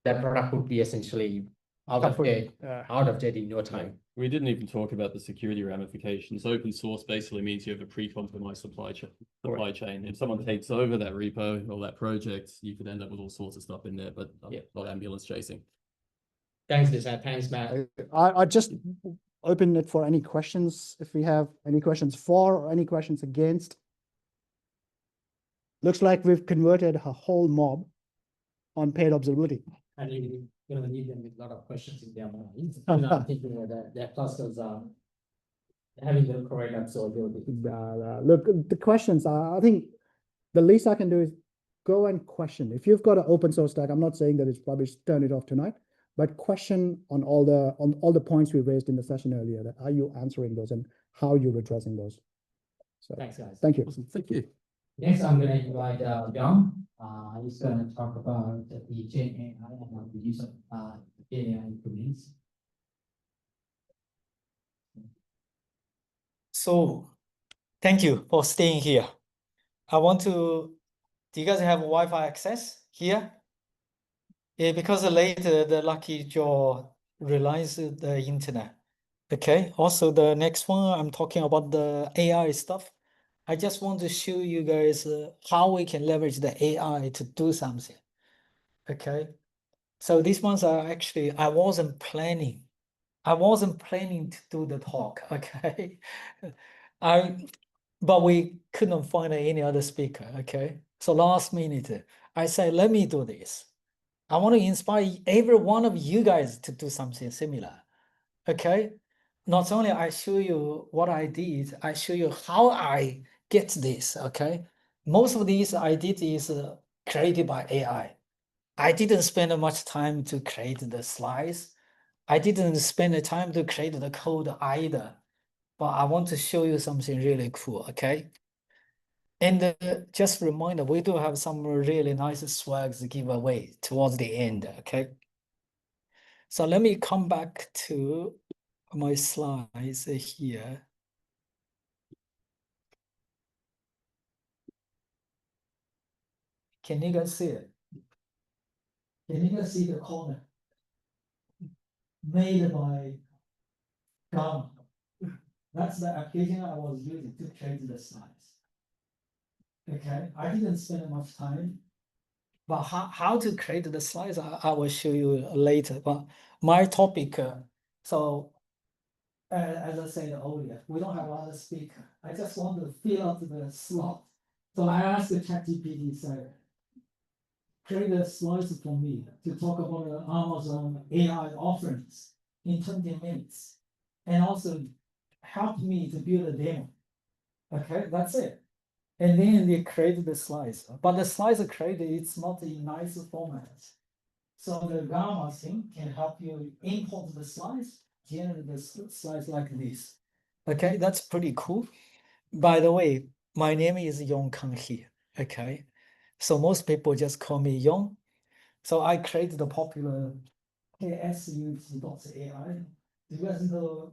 that product would be essentially out of date in no time. we didn't even talk about the security ramifications. Open source basically means you have a pre-compromised supply chain. If someone takes over that repo or that project, you could end up with all sorts of stuff in there, but not ambulance chasing. Thanks, Desai. Thanks, Matt. I just open it for any questions. If we have any questions for or any questions against. Looks like we've converted a whole mob on paid observability. I think we're going to need them with a lot of questions in their minds. I'm thinking that their clusters are having the correct observability. Look, the questions, I think the least I can do is go and question. If you've got an open source stack, I'm not saying that it's rubbish, turn it off tonight, but question on all the points we raised in the session earlier. That are you answering those and how you're addressing those? So Thanks, guys. thank you. Awesome. Thank you. Next, I'm going to invite John. He's going to talk about the GenAI and the use of GenAI in Kubernetes. So thank you for staying here. I want to, do you guys have Wi-Fi access here? Yeah, because later the lucky draw realized the internet. Okay, also the next one, I'm talking about the AI stuff. I just want to show you guys how we can leverage the AI to do something. Okay, so these ones are actually, I wasn't planning to do the talk, okay? But we couldn't find any other speaker, okay? So last minute, I said, let me do this. I want to inspire every one of you guys to do something similar, okay? Not only I show you what I did, I show you how I get this, okay? Most of these I did is created by AI. I didn't spend much time to create the slides. I didn't spend the time to create the code either, but I want to show you something really cool, okay? And just a reminder, we do have some really nice swags to give away towards the end, okay? So let me come back to my slides here. Can you guys see it? Can you guys see the corner? Made by Gamma. That's the application I was using to create the slides. Okay, I didn't spend much time, but how to create the slides, I will show you later. But my topic, so as I said earlier, we don't have a lot of speaker. I just want to fill out the slot. So I asked the ChatGPT, say, create a slides for me to talk about the Amazon AI offerings in 20 minutes. And also help me to build a demo. Okay, that's it. And then they created the slides. But the slides are created, it's not in nice format. So the Gamma thing can help you import the slides, generate the slides like this. Okay, that's pretty cool. By the way, my name is Yongkang here. Okay, so most people just call me Yong. So I created the popular KSUG.AI. Do you guys know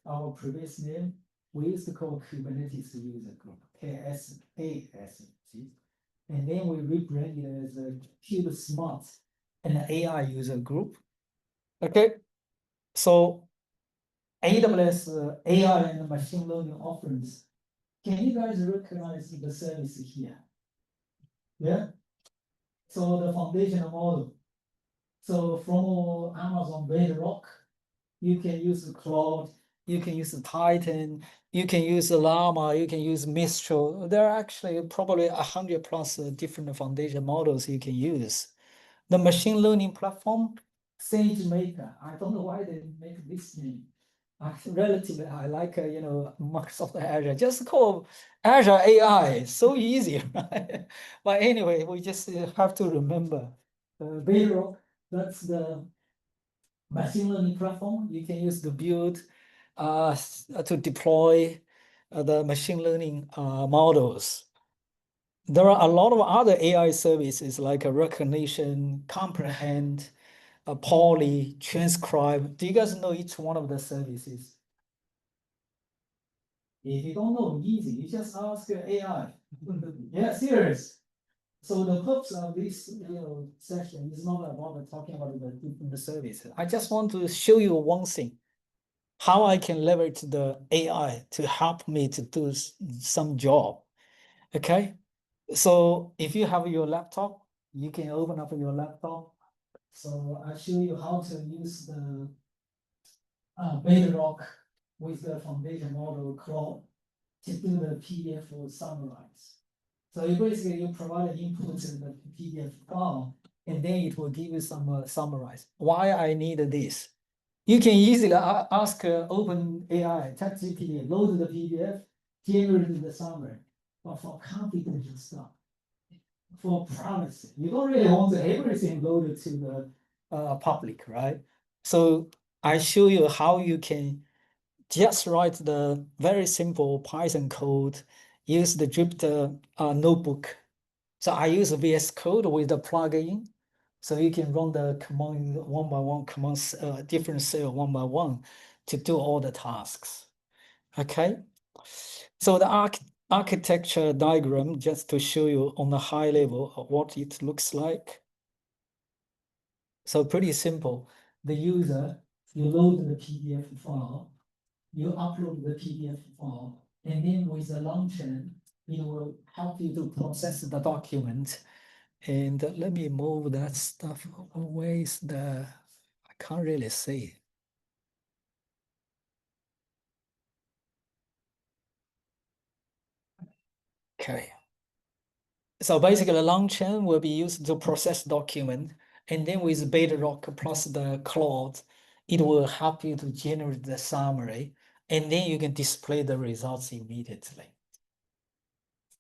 our previous name? We used to call Kubernetes user group, KSASG. And then we rebranded it as a Cube Smart and AI user group. Okay, so AWS AI and machine learning offerings. Can you guys recognize the service here? Yeah. So the foundational model. So from Amazon Bedrock, you can use the Cloud, you can use the Titan, you can use the Llama, you can use Mistral. There are actually probably 100 plus different foundation models you can use. The machine learning platform, SageMaker. I don't know why they make this name. Relatively, I like Microsoft Azure. Just call Azure AI. So easy, right? But anyway, we just have to remember Bedrock. That's the machine learning platform you can use to build, to deploy the machine learning models. There are a lot of other AI services like a recognition, comprehend, poly, transcribe. Do you guys know each one of the services? If you don't know, easy. You just ask AI. Yeah, serious. So the purpose of this session is not about talking about the different services. I just want to show you one thing, how I can leverage the AI to help me to do some job. Okay, so if you have your laptop, you can open up your laptop. So I'll show you how to use the Bedrock with the foundation model Cloud to do the PDF summarize. So you basically you provide an input in the PDF file, and then it will give you some summarize. Why I need this? You can easily ask OpenAI, ChatGPT, load the PDF, generate the summary. But for confidential stuff, for privacy, you don't really want everything loaded to the public, right? So I show you how you can just write the very simple Python code, use the Jupyter notebook. So I use VS Code with the plugin. So you can run the command one by one, commands different cell one by one to do all the tasks. Okay. So the architecture diagram, just to show you on the high level of what it looks like. So pretty simple. The user, you load the PDF file, you upload the PDF file, and then with the launcher, it will help you to process the document. And let me move that stuff. Where's the, I can't really see. Okay. So basically the long chain will be used to process document. And then with Bedrock plus the Cloud, it will help you to generate the summary. And then you can display the results immediately.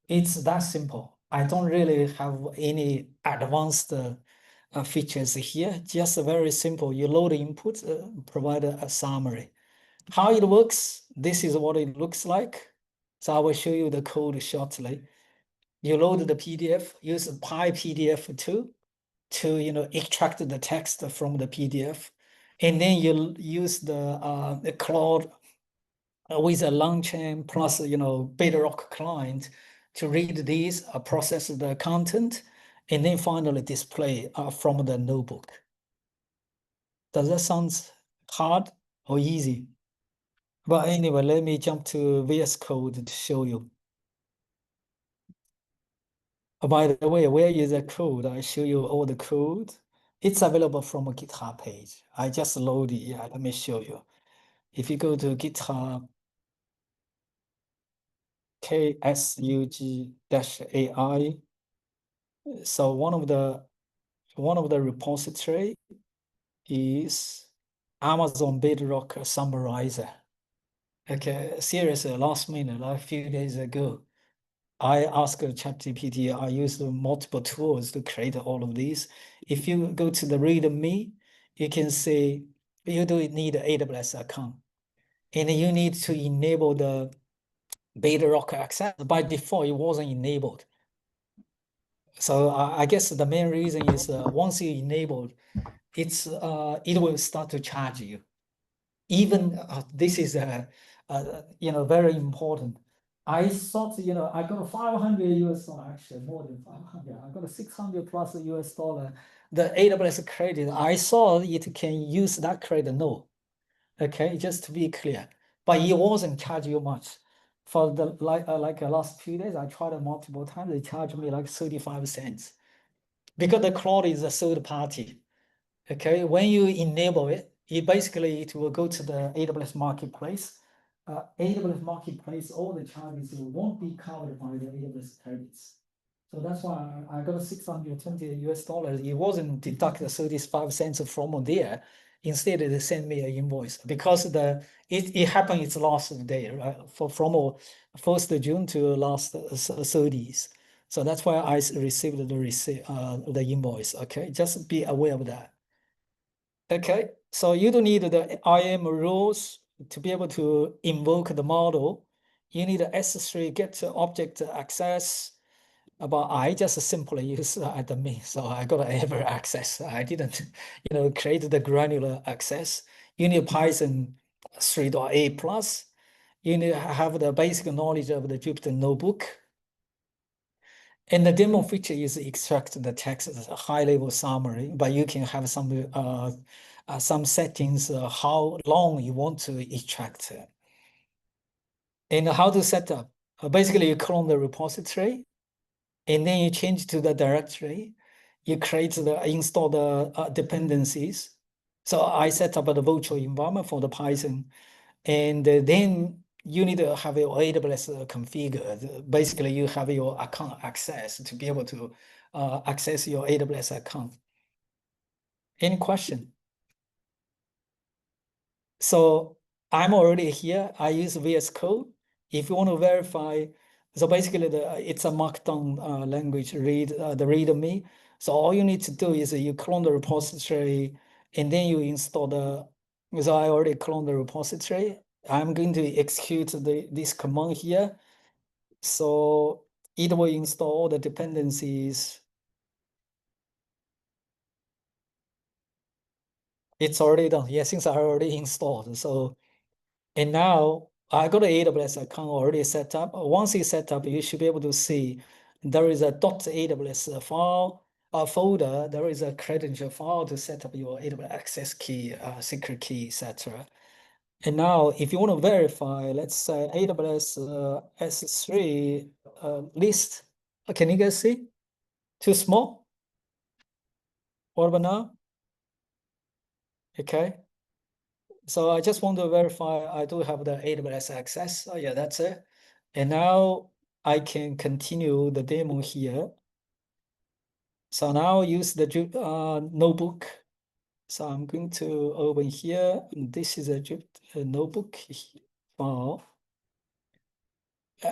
It's that simple. I don't really have any advanced features here, just very simple. You load the input, provide a summary. How it works, this is what it looks like. So I will show you the code shortly. You load the PDF, use PyPDF to extract the text from the PDF. And then you use the Cloud with a long chain plus Bedrock client to read these, process the content, and then finally display from the notebook. Does that sound hard or easy? But anyway, let me jump to VS Code to show you. By the way, where is the code? I show you all the code. It's available from a GitHub page. I just load it. Yeah, let me show you. If you go to GitHub, KSUG.AI, so one of the repository is Amazon Bedrock Summarizer. Okay, seriously, last minute, a few days ago, I asked ChatGPT, I used multiple tools to create all of these. If you go to the README, you can see you do need an AWS account. And you need to enable the Bedrock access. By default, it wasn't enabled. So I guess the main reason is once you enable, it will start to charge you. Even this is very important. I thought I got 500 US dollar, actually more than 500. I got 600 plus US dollar. The AWS credit, I saw it can use that credit. No, okay, just to be clear, but it wasn't charge you much. For the last few days, I tried it multiple times. They charged me like 35 cents because the cloud is a third party. Okay, when you enable it, it will go to the AWS marketplace. AWS marketplace, all the charges won't be covered by the AWS credits. So that's why I got 620 US dollars. It wasn't deducted 35 cents from there. Instead, they sent me an invoice because it happened. It's last day, right? From 1st June to last 30th. So that's why I received the invoice. Okay, just be aware of that. Okay, so you don't need the IAM rules to be able to invoke the model. You need S3 get object access. But I just simply use admin, so I got ever access. I didn't, create the granular access. You need Python 3.8 plus. You need to have the basic knowledge of the Jupyter notebook. And the demo feature is extract the text as a high-level summary, but you can have some settings how long you want to extract. And how to set up. Basically, you clone the repository, and then you change to the directory. You install the dependencies. So I set up the virtual environment for the Python, and then you need to have your AWS configured. Basically, you have your account access to be able to access your AWS account. Any question? So I'm already here. I use VS Code. If you want to verify, so basically it's a markdown language, the README. So all you need to do is you clone the repository and then you install so I already cloned the repository I'm going to execute this command here. So it will install the dependencies. It's already done. Yeah, since I already installed. So, and now I got an AWS account already set up. Once it's set up, you should be able to see there is a .aws file, folder. There is a credential file to set up your AWS access key, secret key, etc. And now, if you want to verify, let's say AWS S3 list. Can you guys see? Too small? What about now? Okay. So I just want to verify I do have the AWS access. Oh yeah, that's it. And now I can continue the demo here. So now use the notebook. So I'm going to open here. This is a notebook file.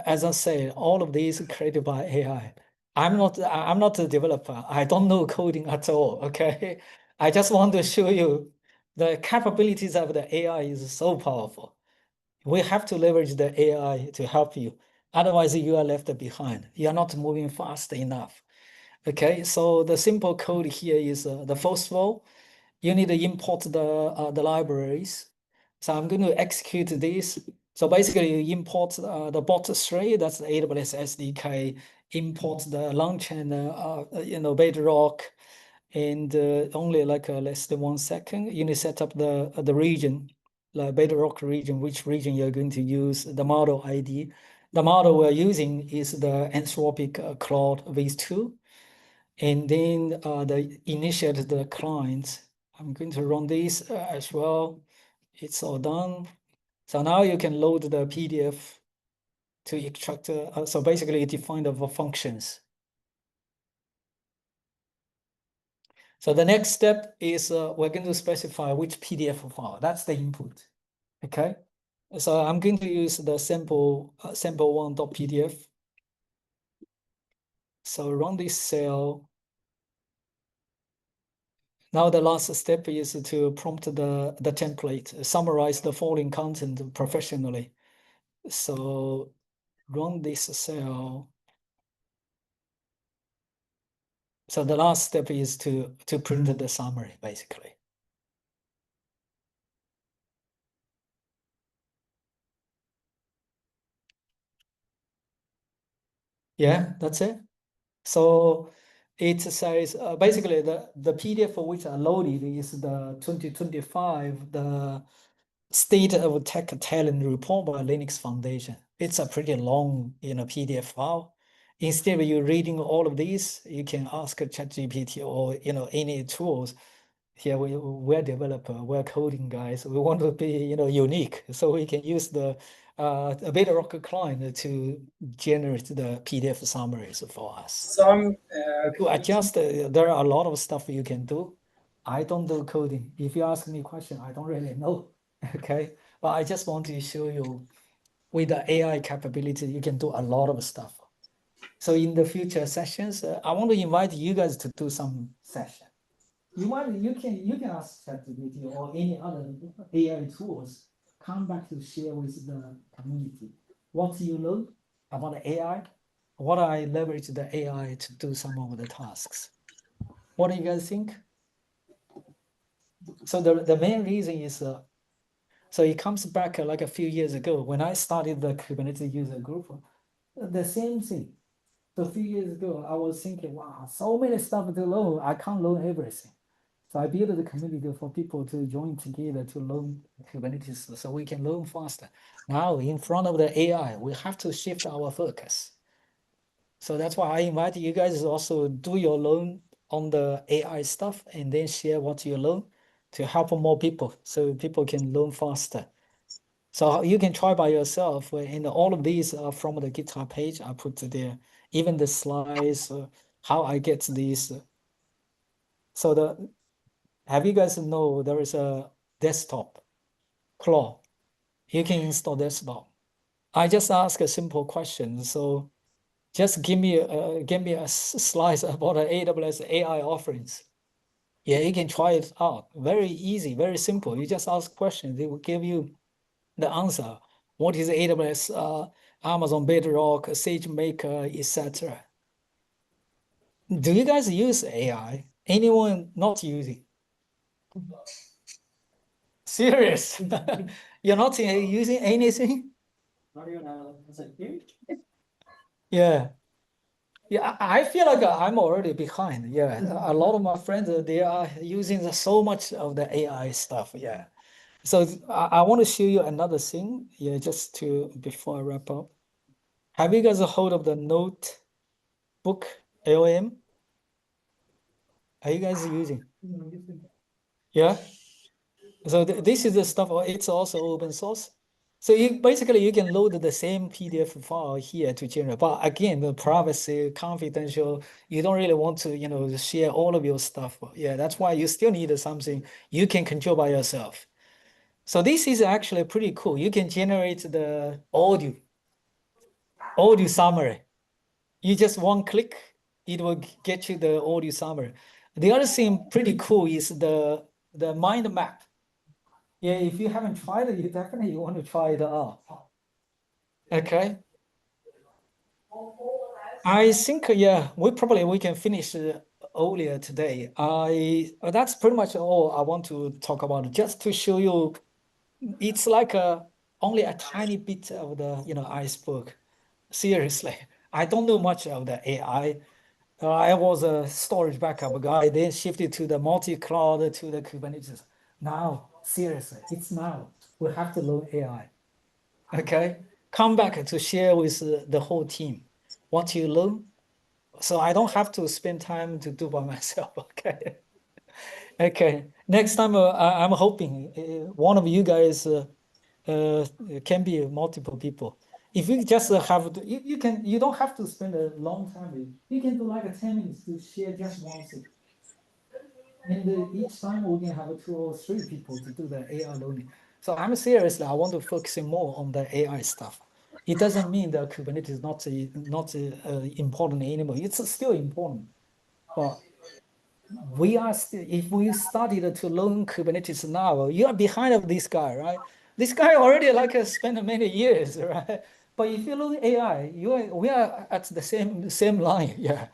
As I say, all of these are created by AI. I'm not a developer. I don't know coding at all. Okay. I just want to show you the capabilities of the AI is so powerful. We have to leverage the AI to help you. Otherwise, you are left behind. You are not moving fast enough. Okay, so the simple code here is the first of all, you need to import the libraries. So I'm going to execute this. So basically, you import the bot3, that's the AWS SDK. Import the Langchain, Bedrock, and only like less than 1 second. You need to set up the region, like Bedrock region, which region you're going to use, the model ID. The model we're using is the Anthropic Claude V2. And then initiate the client. I'm going to run this as well. It's all done. So now you can load the PDF to extract. So basically, it defined the functions. So the next step is we're going to specify which PDF file. That's the input. Okay. So I'm going to use the sample1.pdf. So run this cell. Now the last step is to prompt the template, summarize the following content professionally. So run this cell. So the last step is to print the summary, basically. Yeah, that's it. So it says basically the PDF for which I loaded is the 2025, the State of Tech Talent Report by Linux Foundation. It's a pretty long, PDF file. Instead of you reading all of these, you can ask ChatGPT or any tools. Here we're developer, we're coding guys. We want to be unique, so we can use the a Bedrock client to generate the PDF summaries for us. Some To adjust, there are a lot of stuff you can do. I don't do coding. If you ask me a question, I don't really know. Okay, but I just want to show you with the AI capability, you can do a lot of stuff. So in the future sessions, I want to invite you guys to do some session. You can ask ChatGPT or any other AI tools. Come back to share with the community. What you learn about AI? What I leverage the AI to do some of the tasks. What do you guys think? So the main reason is so it comes back like a few years ago when I started the Kubernetes user group. The same thing. So a few years ago, I was thinking, wow, so many stuff to learn. I can't learn everything. So I built the community for people to join together to learn Kubernetes so we can learn faster. Now, in front of the AI, we have to shift our focus. So that's why I invite you guys also do your learn on the AI stuff and then share what you learn to help more people so people can learn faster. So you can try by yourself, and all of these are from the GitHub page I put there. Even the slides, how I get these. So have you guys know there is a desktop, Claw? You can install desktop. I just ask a simple question. So just give me a slice about the AWS AI offerings. Yeah, you can try it out. Very easy, very simple. You just ask questions. They will give you the answer. What is AWS, Amazon Bedrock, SageMaker, etc. Do you guys use AI? Anyone not using? Serious? You're not using anything? Yeah. Yeah, I feel like I'm already behind. Yeah, a lot of my friends, they are using so much of the AI stuff. Yeah. So I want to show you another thing. Yeah, just to, before I wrap up. Have you guys heard of the notebook LM? Are you guys using? Yeah. So this is the stuff, it's also open source. So you basically you can load the same PDF file here to generate. But again, the privacy, confidential, you don't really want to, you know, share all of your stuff. Yeah, that's why you still need something you can control by yourself. So this is actually pretty cool. You can generate the audio summary. You just one click, it will get you the audio summary. The other thing pretty cool is the mind map. Yeah, if you haven't tried it, you definitely want to try it out. Okay. I think, yeah, we can finish earlier today. That's pretty much all I want to talk about, just to show you it's like only a tiny bit of the, you know, iceberg. Seriously, I don't know much of the AI. I was a storage backup guy, then shifted to the multi-cloud, to the Kubernetes. Now, seriously, it's now. We have to learn AI. Okay? Come back to share with the whole team what you learn. So I don't have to spend time to do by myself. Okay. Okay. Next time, I'm hoping one of you guys can be multiple people. If you just have to, you don't have to spend a long time. You can do like a 10 minutes to share just one thing. And each time we can have 2 or 3 people to do the AI learning. So I'm seriously, I want to focus more on the AI stuff. It doesn't mean that Kubernetes is not important anymore. It's still important, but we are still, if we started to learn Kubernetes now, you are behind of this guy, right? This guy already like spent many years, right? But if you learn AI, we are at the same line, yeah.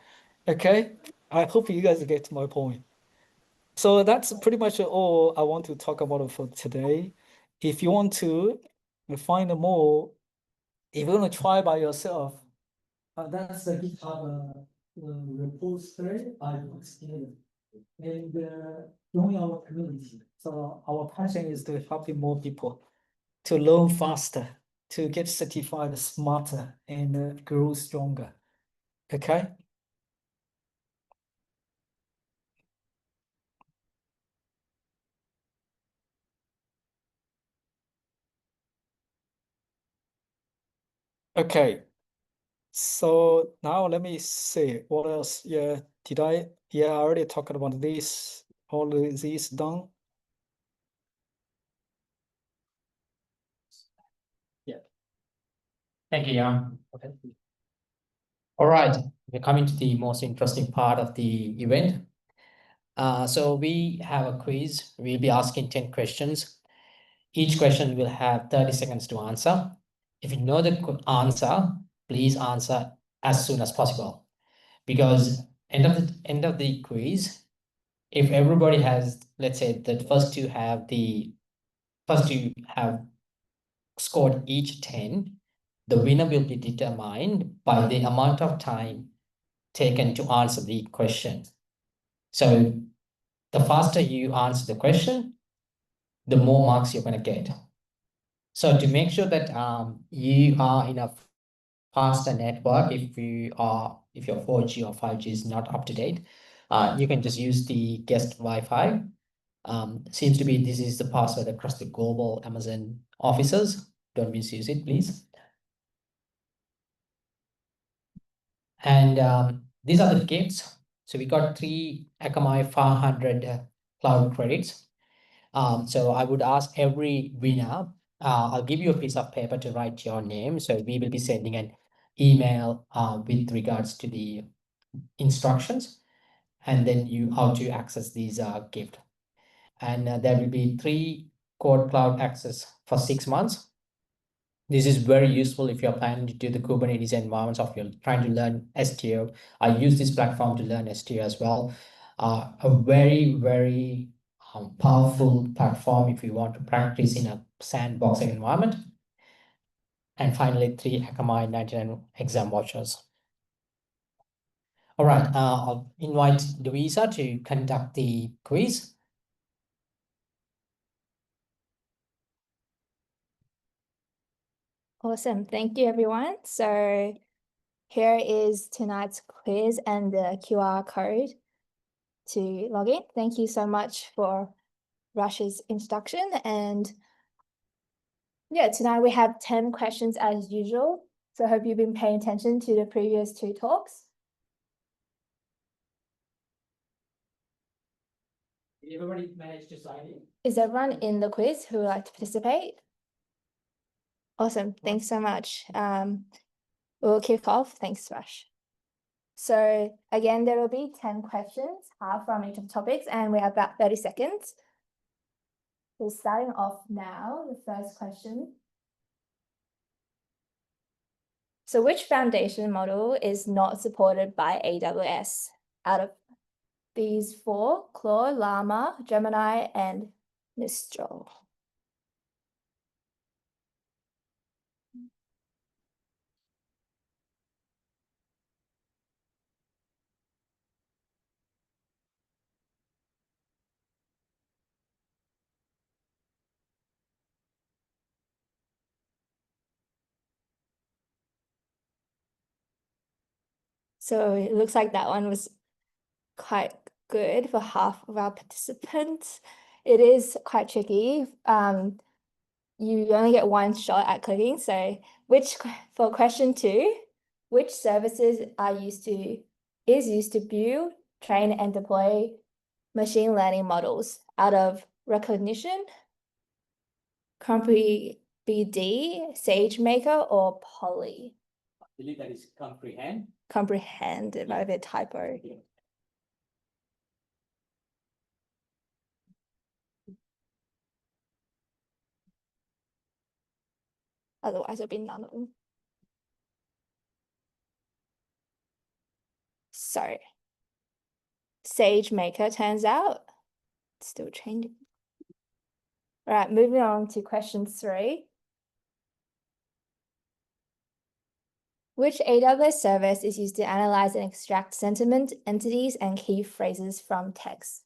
Okay, I hope you guys get my point. So that's pretty much all I want to talk about for today. If you want to find more, if you want to try by yourself, that's the GitHub repository I put together. And join our community. So our passion is to help more people to learn faster, to get certified smarter, and grow stronger. Okay. Okay. So now let me see what else. Yeah, I already talked about this. All of these done. Yeah. Thank you, Jan. Okay. All right, we're coming to the most interesting part of the event. So we have a quiz. We'll be asking 10 questions. Each question will have 30 seconds to answer. If you know the answer, please answer as soon as possible. Because end of the quiz, if everybody has, let's say the first two have scored each 10, the winner will be determined by the amount of time taken to answer the question. So the faster you answer the question, the more marks you're going to get. So to make sure that you are in a faster network, if your 4G or 5G is not up to date, you can just use the guest Wi-Fi. Seems to be this is the password across the global Amazon offices. Don't misuse it, please. And these are the gifts. So we got 3 Akamai 500 cloud credits. So I would ask every winner, I'll give you a piece of paper to write your name. So we will be sending an email with regards to the instructions, and then how to access these gift. And there will be 3 Core Cloud access for 6 months. This is very useful if you're planning to do the Kubernetes environments of you're trying to learn STO. I use this platform to learn STO as well. A very, very powerful platform if you want to practice in a sandbox environment. And finally, 3 Akamai 99 exam watchers. All right, I'll invite Louisa to conduct the quiz. Awesome. Thank you, everyone. So here is tonight's quiz and the QR code to log in. Thank you so much for Rush's introduction. And yeah, tonight we have 10 questions as usual. So I hope you've been paying attention to the previous 2 talks. Did everybody manage to sign in? Is everyone in the quiz who would like to participate? Awesome. Thanks so much. We'll kick off. Thanks, Rush. So again, there will be 10 questions, half from each of the topics, and we have about 30 seconds. So starting off now, the first question. So which foundation model is not supported by AWS? Out of these 4, Claude, Llama, Gemini, and Mistral. So it looks like that one was quite good for half of our participants. It is quite tricky. You only get one shot at clicking. So for question 2, which services is used to build, train, and deploy machine learning models out of Recognition, CompreBD, SageMaker, or Poly? I believe that is comprehend. Comprehend, it might have been a typo. Otherwise, it'll be none of them. So, SageMaker turns out. Still changing. All right, moving on to question 3. Which AWS service is used to analyze and extract sentiment, entities, and key phrases from text?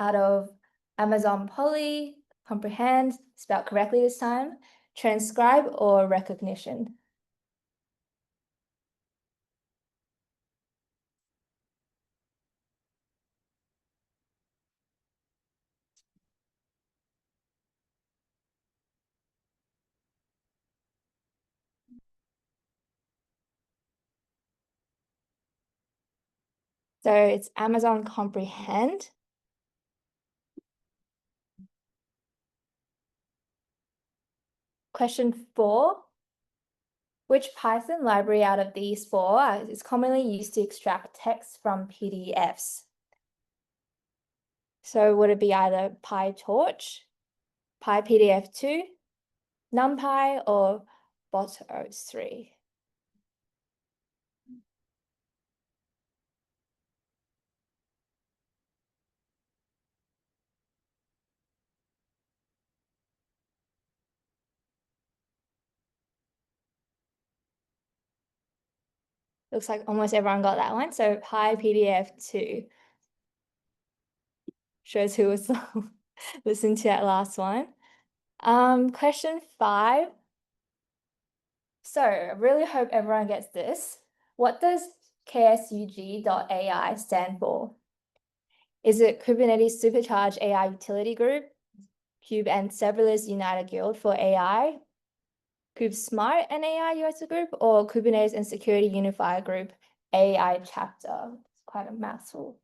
Out of Amazon Poly, Comprehend, spelled correctly this time, Transcribe, or Recognition? So it's Amazon Comprehend. Question 4. Which Python library out of these 4 is commonly used to extract text from PDFs? So would it be either PyTorch, PyPDF2, NumPy, or Botos3? Looks like almost everyone got that one. So PyPDF2 shows who was listening to that last one. Question 5. So I really hope everyone gets this. What does KSUG.AI stand for? Is it Kubernetes Supercharged AI Utility Group, Kube and Serverless United Guild for AI, Kube Smart and AI user group, or Kubernetes and Security Unified Group AI chapter? It's quite a mouthful.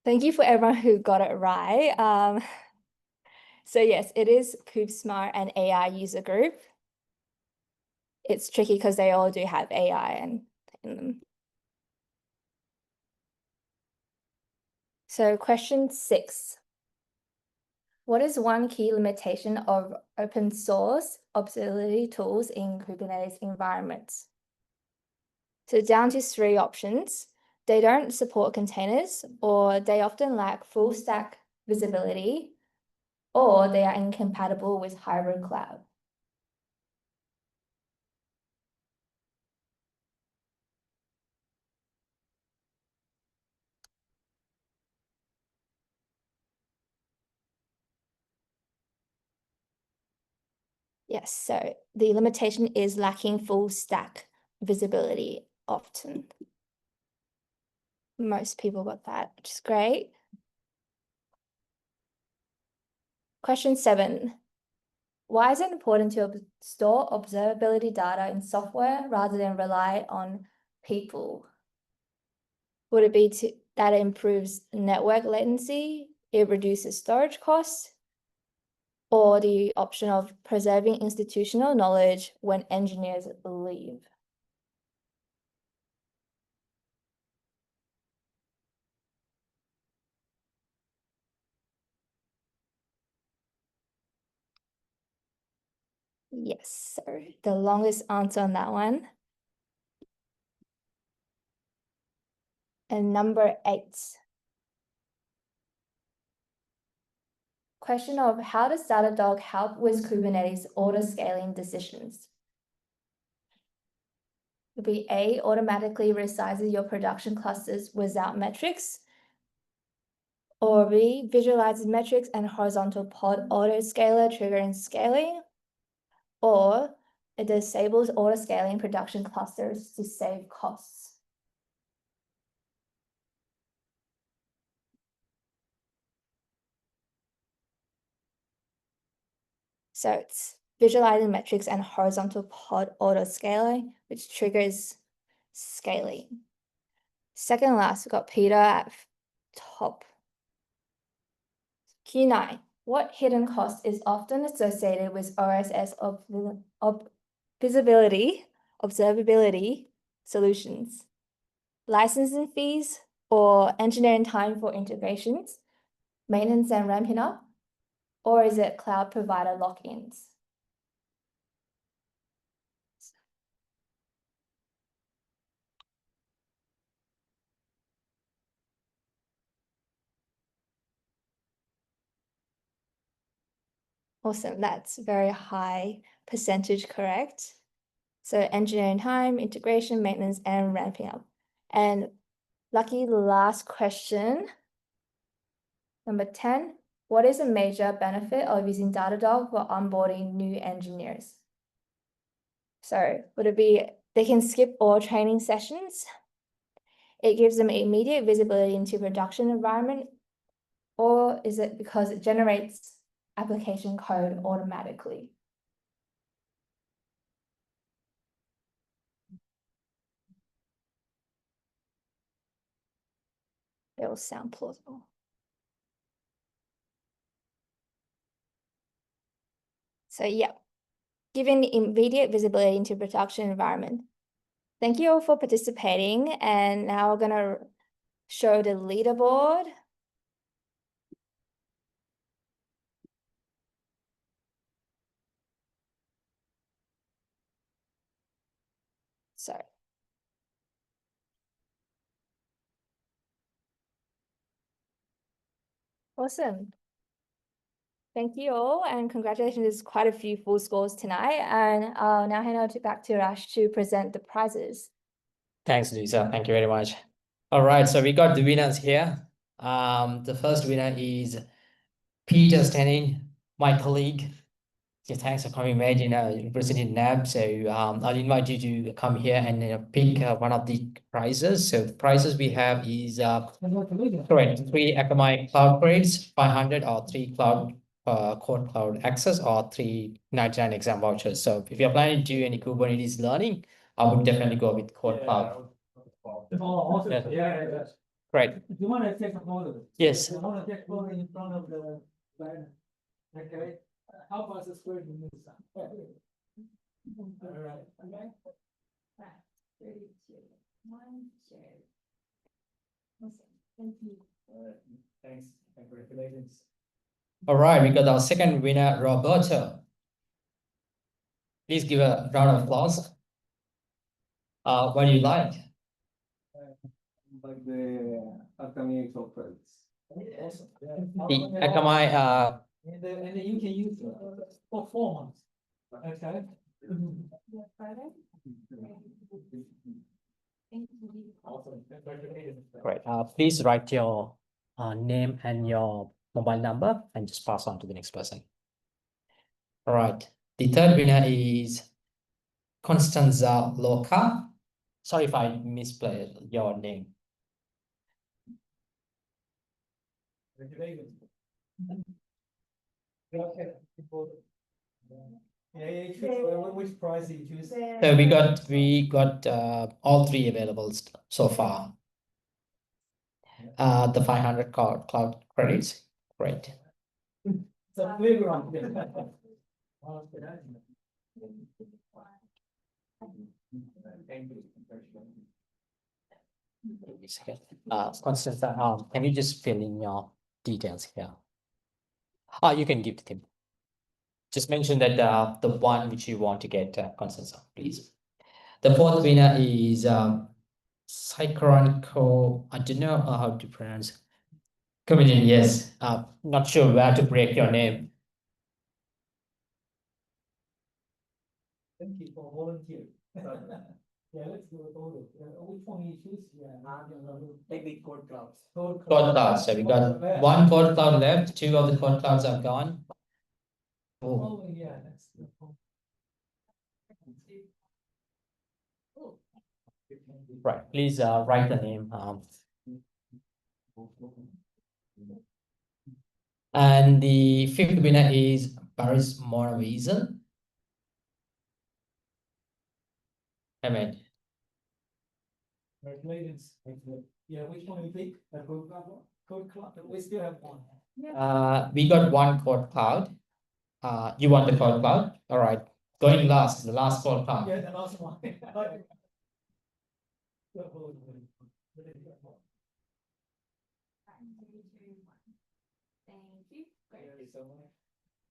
Thank you for everyone who got it right. So yes, it is Kube Smart and AI user group. It's tricky because they all do have AI and in them. So question 6. What is one key limitation of open source observability tools in Kubernetes environments? So down to 3 options. They don't support containers, or they often lack full stack visibility, or they are incompatible with hybrid cloud. Yes, so the limitation is lacking full stack visibility often. Most people got that, which is great. Question 7. Why is it important to store observability data in software rather than rely on people? Would it be that it improves network latency, it reduces storage costs, or the option of preserving institutional knowledge when engineers leave? Yes, so the longest answer on that one. And number 8. Question of how does Datadog help with Kubernetes auto-scaling decisions? It would be A, automatically resizes your production clusters without metrics, or B, visualizes metrics and horizontal pod auto-scaler triggering scaling, or it disables auto-scaling production clusters to save costs. So it's visualizing metrics and horizontal pod auto-scaling, which triggers scaling. Second last, we've got Peter at top. Q9, what hidden cost is often associated with OSS observability solutions? Licensing fees or engineering time for integrations, maintenance and ramping up, or is it cloud provider lock-ins? Awesome, that's very high percentage correct. So engineering time, integration, maintenance, and ramping up. And lucky last question. Number 10, what is a major benefit of using Datadog for onboarding new engineers? So would it be they can skip all training sessions? It gives them immediate visibility into production environment, or is it because it generates application code automatically? It will sound plausible. So yeah, giving immediate visibility into production environment. Thank you all for participating. And now we're gonna show the leaderboard. So awesome. Thank you all, and congratulations. There's quite a few full scores tonight. And I'll now hand over back to Rash to present the prizes. Thanks, Lisa. Thank you very much. All right, so we got the winners here. The first winner is Peter Stenning, my colleague. So thanks for coming, mate. Representing NAB. So I'll invite you to come here and pick one of the prizes. So the prizes we have is correct, 3 Akamai cloud grades, 500, or 3 cloud core cloud access, or 399 exam vouchers. So if you're planning to do any Kubernetes learning, I would definitely go with core cloud. Yeah. Right. Do you want to take a photo? Yes. I want to take a photo in front of the banner. Okay. How about the screen in this side? All right. Okay. Thanks. Congratulations. All right, we got our second winner, Roberto. Please give a round of applause. What do you like? Like the upcoming conference. Awesome. The Akamai, And then you can use for 4 months. Okay. Awesome. Congratulations. great. Please write your name and your mobile number and just pass on to the next person. All right. The third winner is Constanza Loca. Sorry if I misplayed your name. Congratulations. Okay. Yeah, you choose, which prize did you choose? So we got all three available so far. The 500 cloud credits. Great. It's a playground. Thank you. Wait a second. Constance, can you just fill in your details here? You can give to him. Just mention that the one which you want to get, Constance, please. The fourth winner is Psychronco. I don't know how to pronounce. Comedian, yes. Not sure where to break your name. Thank you for volunteering. Yeah, let's do it all. Which one you choose? Yeah, take the code clouds. Code clouds. So we got one code cloud left. Two of the code clouds are gone. Oh, yeah, that's the point. Right. Please write the name. And the fifth winner is Paris Moravizen. Ahmed. Congratulations. Yeah, which one you pick? The code cloud one? Code cloud, we still have one. We got one code cloud. You want the code cloud? All right. Going last, the last code cloud. Yeah, the last one.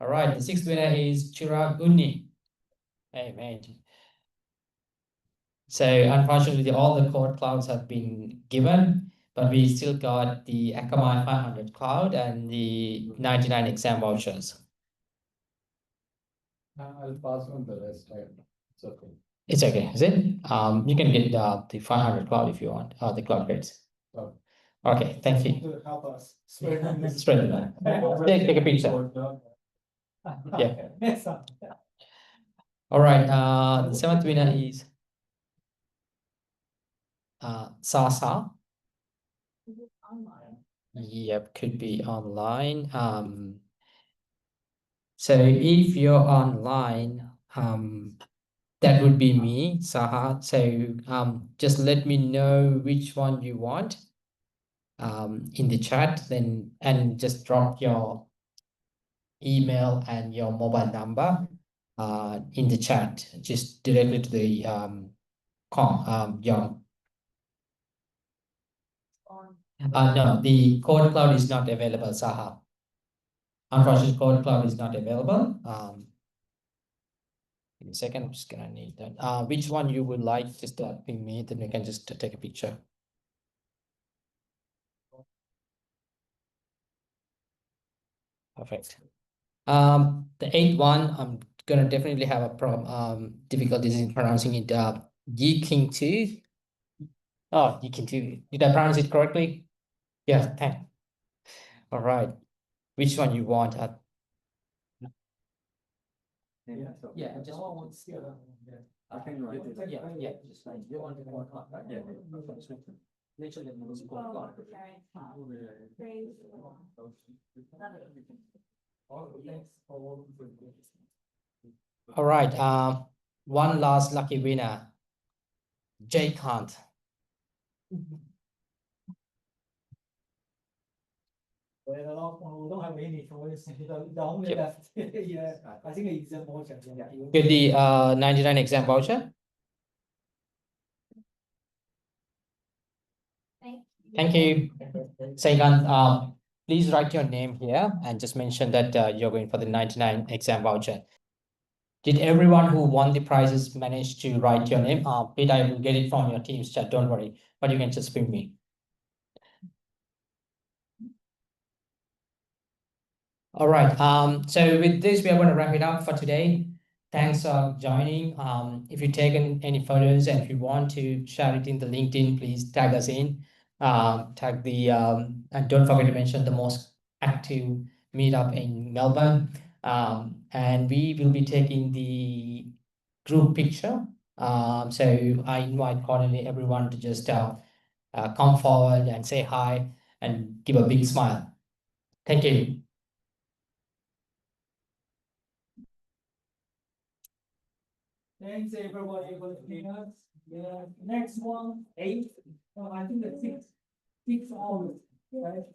All right. The sixth winner is Chirag Unni. Hey, man. So unfortunately, all the code clouds have been given, but we still got the Akamai 500 cloud and the 99 exam vouchers. I'll pass on the rest. It's okay. It's okay, is it? You can get the 500 cloud if you want, the cloud grades. Oh. Okay, thank you. To help us spread the Spread the take a picture. Yeah. Next one. All right. The seventh winner is Sasa. Yep, could be online. So if you're online, that would be me, Saha. So just let me know which one you want in the chat, then and just drop your email and your mobile number in the chat, just directly to the Yong. No, the code cloud is not available, Saha. Unfortunately, code cloud is not available. Give me a second, I'm just gonna need that. Which one you would like, just ping me, then we can just take a picture. Perfect. The eighth one, I'm gonna definitely have a problem, difficulties in pronouncing it. Yongkang 2. Oh, Yongkang 2. Did I pronounce it correctly? Yeah, thank. All right. Which one you want? Yeah, just one still. I can write it. Yeah, just like you want to go on, right? Yeah. Literally, it was called God. All right. One last lucky winner. Jay Kant. We don't have any choice. The only left. Yeah, I think it's a voucher. Get the 99 exam voucher. Thank you. Saigan, please write your name here and just mention that you're going for the 99 exam voucher. Did everyone who won the prizes manage to write your name? Peter, I will get it from your team's chat, don't worry, but you can just ping me. All right, so with this, we are going to wrap it up for today. Thanks for joining. If you've taken any photos and if you want to share it in the LinkedIn, please tag us in. Tag the and don't forget to mention the most active meetup in Melbourne. And we will be taking the group picture. So I invite cordially everyone to just come forward and say hi and give a big smile. Thank you. Thanks everybody for joining us. The next one, 8. I think that's 6 hours. Right?